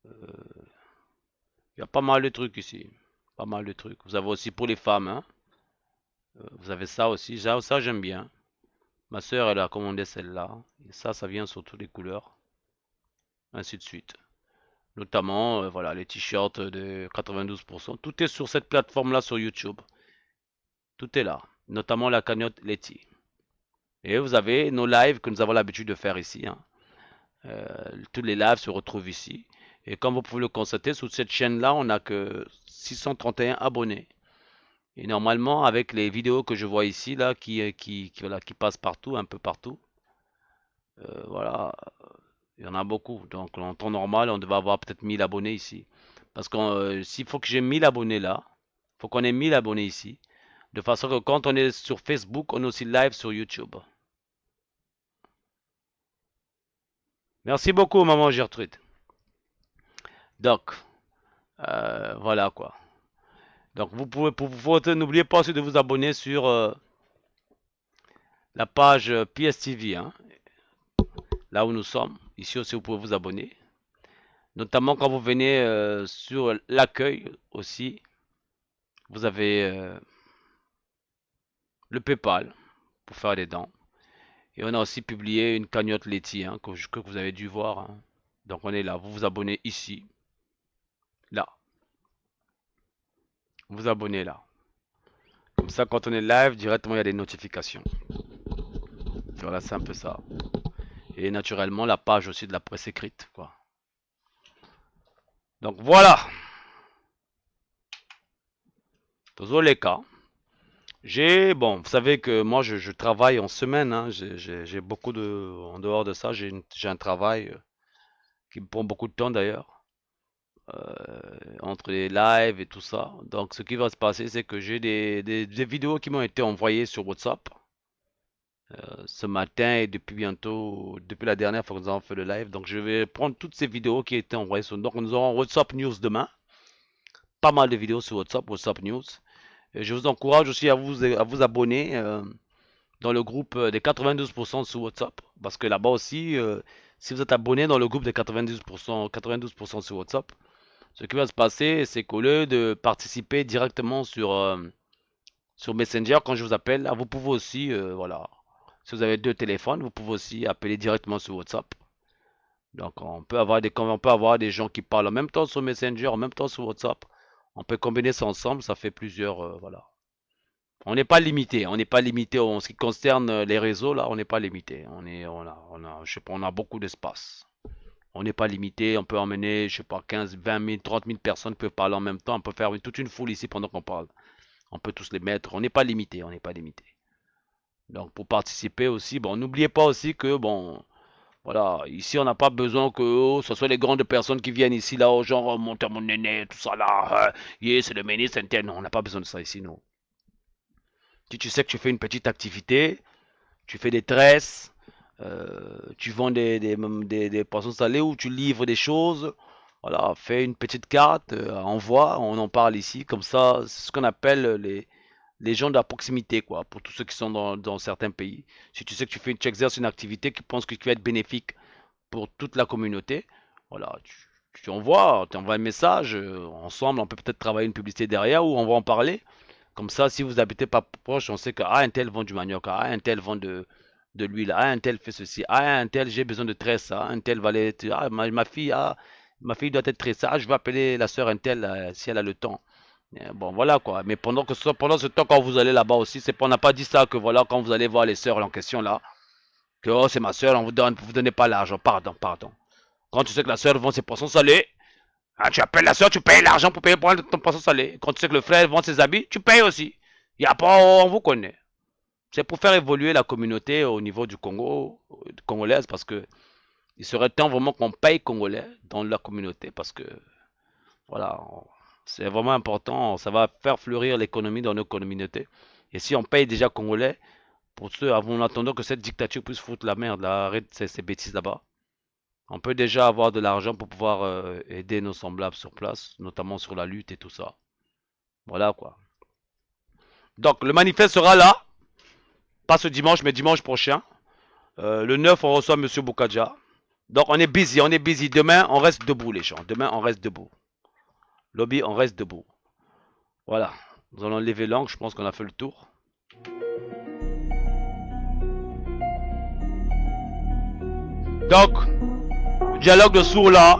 Il y a pas mal de trucs ici. Pas mal de trucs. Vous avez aussi pour les femmes. Hein. Vous avez ça aussi. Ça j'aime bien. Ma soeur elle a commandé celle-là. Ça vient sur toutes les couleurs. Ainsi de suite. Notamment, voilà, les t-shirts de 92%. Tout est sur cette plateforme-là sur YouTube. Tout est là. Notamment la cagnotte Letty. Et vous avez nos lives que nous avons l'habitude de faire ici. Hein. Tous les lives se retrouvent ici. Et comme vous pouvez le constater, sur cette chaîne-là, on n'a que 631 abonnés. Et normalement, avec les vidéos que je vois ici, là, qui passent partout, un peu partout, voilà, il y en a beaucoup. Donc, en temps normal, on devait avoir peut-être 1000 abonnés ici. Parce que s'il faut que j'ai 1000 abonnés là, il faut qu'on ait 1000 abonnés ici. De façon que quand on est sur Facebook, on est aussi live sur YouTube. Merci beaucoup, maman Gertrude. Donc, voilà quoi. Donc, vous pouvez, n'oubliez pas aussi de vous abonner sur la page PSTV, hein, là où nous sommes. Ici aussi, vous pouvez vous abonner. Notamment quand vous venez sur l'accueil aussi, vous avez le PayPal pour faire des dons. Et on a aussi publié une cagnotte Letty hein, que vous avez dû voir. Hein. Donc on est là, vous vous abonnez ici. Là. Vous vous abonnez là. Comme ça, quand on est live, directement, il y a des notifications. Voilà, c'est un peu ça. Et naturellement, la page aussi de la presse écrite, quoi. Donc, voilà. Dans les cas. Bon, vous savez que moi, je travaille en semaine. Hein. J'ai beaucoup de... En dehors de ça, j'ai un travail qui me prend beaucoup de temps, d'ailleurs. Entre les lives et tout ça. Donc ce qui va se passer, c'est que j'ai des vidéos qui m'ont été envoyées sur WhatsApp ce matin et depuis la dernière fois que nous avons fait le live. Donc je vais prendre toutes ces vidéos qui ont été envoyées sur... Donc nous aurons WhatsApp News demain. Pas mal de vidéos sur WhatsApp News. Et je vous encourage aussi à vous abonner dans le groupe des 92% sur WhatsApp. Parce que là-bas aussi, si vous êtes abonné dans le groupe des 92% sur WhatsApp, ce qui va se passer, c'est qu'au lieu de participer directement sur Sur Messenger, quand je vous appelle, là, vous pouvez aussi, voilà. Si vous avez 2 téléphones, vous pouvez aussi appeler directement sur WhatsApp. Donc, on peut avoir des gens qui parlent en même temps sur Messenger, en même temps sur WhatsApp. On peut combiner ça ensemble, ça fait plusieurs, voilà. On n'est pas limité, en ce qui concerne les réseaux, là, on n'est pas limité. Je sais pas, on a beaucoup d'espace. On n'est pas limité, on peut emmener, je sais pas, 15, 20 000, 30 000 personnes peuvent parler en même temps. On peut faire toute une foule ici pendant qu'on parle. On peut tous les mettre, on n'est pas limité, Donc, pour participer aussi, bon, n'oubliez pas aussi que, bon, voilà, ici, on n'a pas besoin que ce soit les grandes personnes qui viennent ici, là, genre, monter mon néné, tout ça, là, c'est le ministre interne. Non, on n'a pas besoin de ça ici, non. Si tu sais que tu fais une petite activité, tu fais des tresses, tu vends des poissons salés ou tu livres des choses, voilà, fais une petite carte, envoie, on en parle ici, comme ça, c'est ce qu'on appelle les gens de la proximité, quoi, pour tous ceux qui sont dans certains pays. Si tu sais que tu exerces une activité qui pense que tu vas être bénéfique pour toute la communauté, voilà, tu envoies un message, ensemble, on peut peut-être travailler une publicité derrière ou on va en parler. Comme ça, si vous habitez pas proche, on sait que un tel vend du manioc, un tel vend de l'huile, un tel fait ceci, un tel j'ai besoin de tresse, un tel va aller, ma fille doit être tressée, je vais appeler la sœur un tel si elle a le temps. Bon, voilà quoi. Mais pendant ce temps, quand vous allez là-bas aussi, on n'a pas dit ça que voilà, quand vous allez voir les sœurs en question là, que oh, c'est ma sœur, vous donnez pas l'argent. Pardon. Quand tu sais que la sœur vend ses poissons salés, tu appelles la soeur, tu payes l'argent pour payer ton poisson salé. Quand tu sais que le frère vend ses habits, tu payes aussi. Il n'y a pas, on vous connaît. C'est pour faire évoluer la communauté au niveau du Congo, congolaise, parce que il serait temps vraiment qu'on paye congolais dans la communauté, parce que voilà, c'est vraiment important. Ça va faire fleurir l'économie dans nos communautés. Et si on paye déjà congolais, pour ceux, en attendant que cette dictature puisse foutre la merde, là, arrête ces bêtises là-bas. On peut déjà avoir de l'argent pour pouvoir aider nos semblables sur place, notamment sur la lutte et tout ça. Voilà quoi. Donc le manifeste sera là, pas ce dimanche, mais dimanche prochain. Le 9, on reçoit Monsieur Boukadja. Donc on est busy. Demain, on reste debout les gens. Demain, on reste debout. Lobby, on reste debout. Voilà. Nous allons lever l'angle, je pense qu'on a fait le tour. Donc, dialogue de sourds là,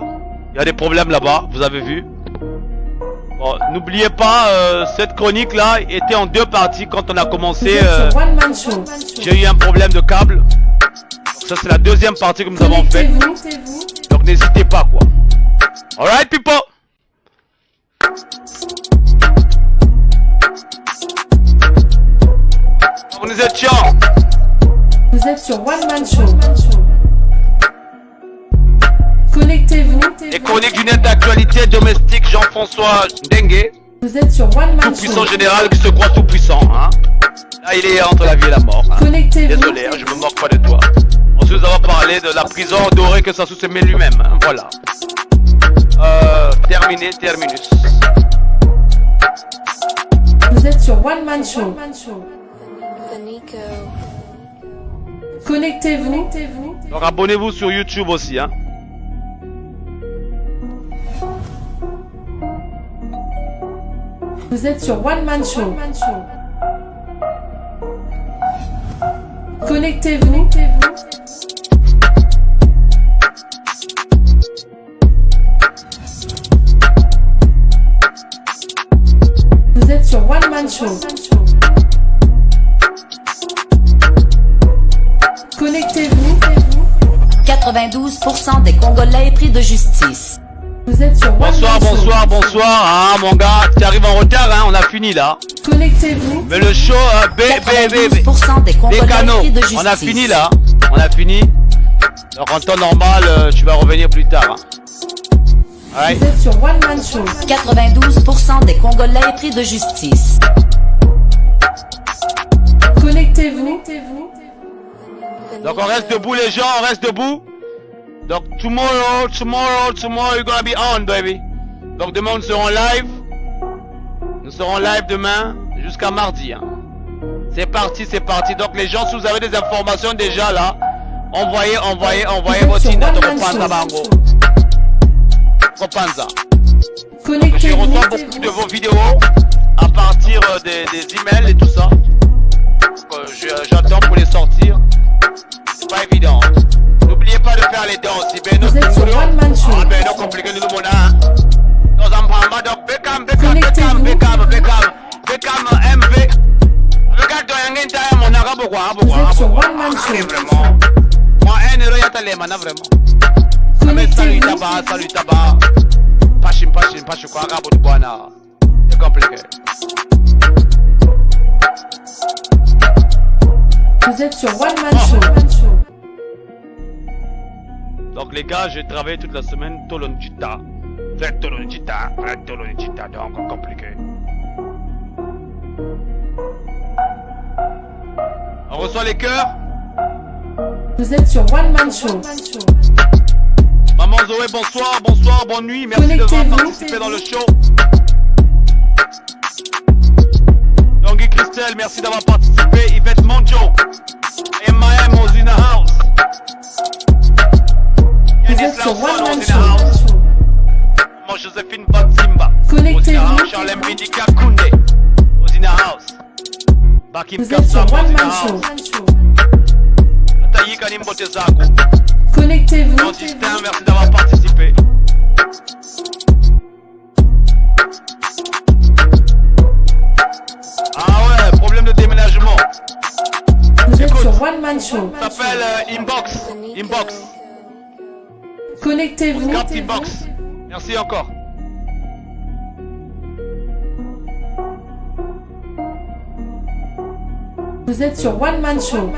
il y a des problèmes là-bas, vous avez vu. Bon, n'oubliez pas, cette chronique là était en 2 parties quand on a commencé. J'ai eu un problème de câble. Ça c'est la 2e partie que nous avons faite. Donc n'hésitez pas quoi. Alright people. Vous êtes sur One Man Show. Connectez-vous. Les chroniques du net d'actualité domestique Jean-François Dengue. Vous êtes sur One Man Show. Tout puissant général qui se croit tout puissant. Hein. Là il est entre la vie et la mort. Hein. Connectez-vous. Désolé, hein, je me moque pas de toi. Ensuite nous avons parlé de la prison dorée que Sassou se met lui-même. Hein. Voilà. Terminus. Vous êtes sur One Man Show. Connectez-vous. Donc abonnez-vous sur YouTube aussi. Hein. Vous êtes sur One Man Show. Connectez-vous. Vous êtes sur One Man Show. Connectez-vous. 92% des Congolais pris de justice. Vous êtes sur One Man Show. Bonsoir. Ah mon gars, tu arrives en retard, hein, on a fini là. Connectez-vous. Mais le show, 92% des Congolais pris de justice. On a fini là. Donc en temps normal, tu vas revenir plus tard. Hein. Vous êtes sur One Man Show. 92% des Congolais pris de justice. Connectez-vous. Donc on reste debout les gens, on reste debout. Donc tomorrow, you're gonna be on, baby. Donc demain nous serons live. Nous serons live demain jusqu'à mardi. Hein. C'est parti. Donc les gens, si vous avez des informations déjà là, envoyez vos signes de Ropanza Bango. Ropanza. Je reçois beaucoup de vos vidéos. à partir des emails et tout ça. J'attends pour les sortir. C'est pas évident. N'oubliez pas de faire les dons aussi. Ben nous compliqué nous mon nous en prend donc Beckham MV. Regarde mon arabe quoi. Vraiment. Moi un euro y'a talé mana vraiment. Salut tabac. Pachim quoi arabe de boana. C'est compliqué. Vous êtes sur One Man Show. Donc les gars, j'ai travaillé toute la semaine Tolonjita. Faites Tolonjita, donc compliqué. On reçoit les cœurs. Vous êtes sur One Man Show. Maman Zoé, bonsoir, bonne nuit. Merci d'avoir participé dans le show. Tanguy Christelle, merci d'avoir participé. Yvette Monjo. M.I.M. was in the house. Candice Larson was in the house. Maman Joséphine Batsimba. Connectez-vous. Charles Mbidika Koundé was in the house. Bakim Vous êtes sur Kapsam was One in the Man house. Show. Tayi Kanim Botezago. Connectez-vous. Jean-Distin, merci d'avoir participé. Ah ouais, problème de déménagement. Vous êtes sur One Man Show. Ça s'appelle Inbox. Connectez-vous. Carte Inbox. Merci encore. Vous êtes sur One Man Show.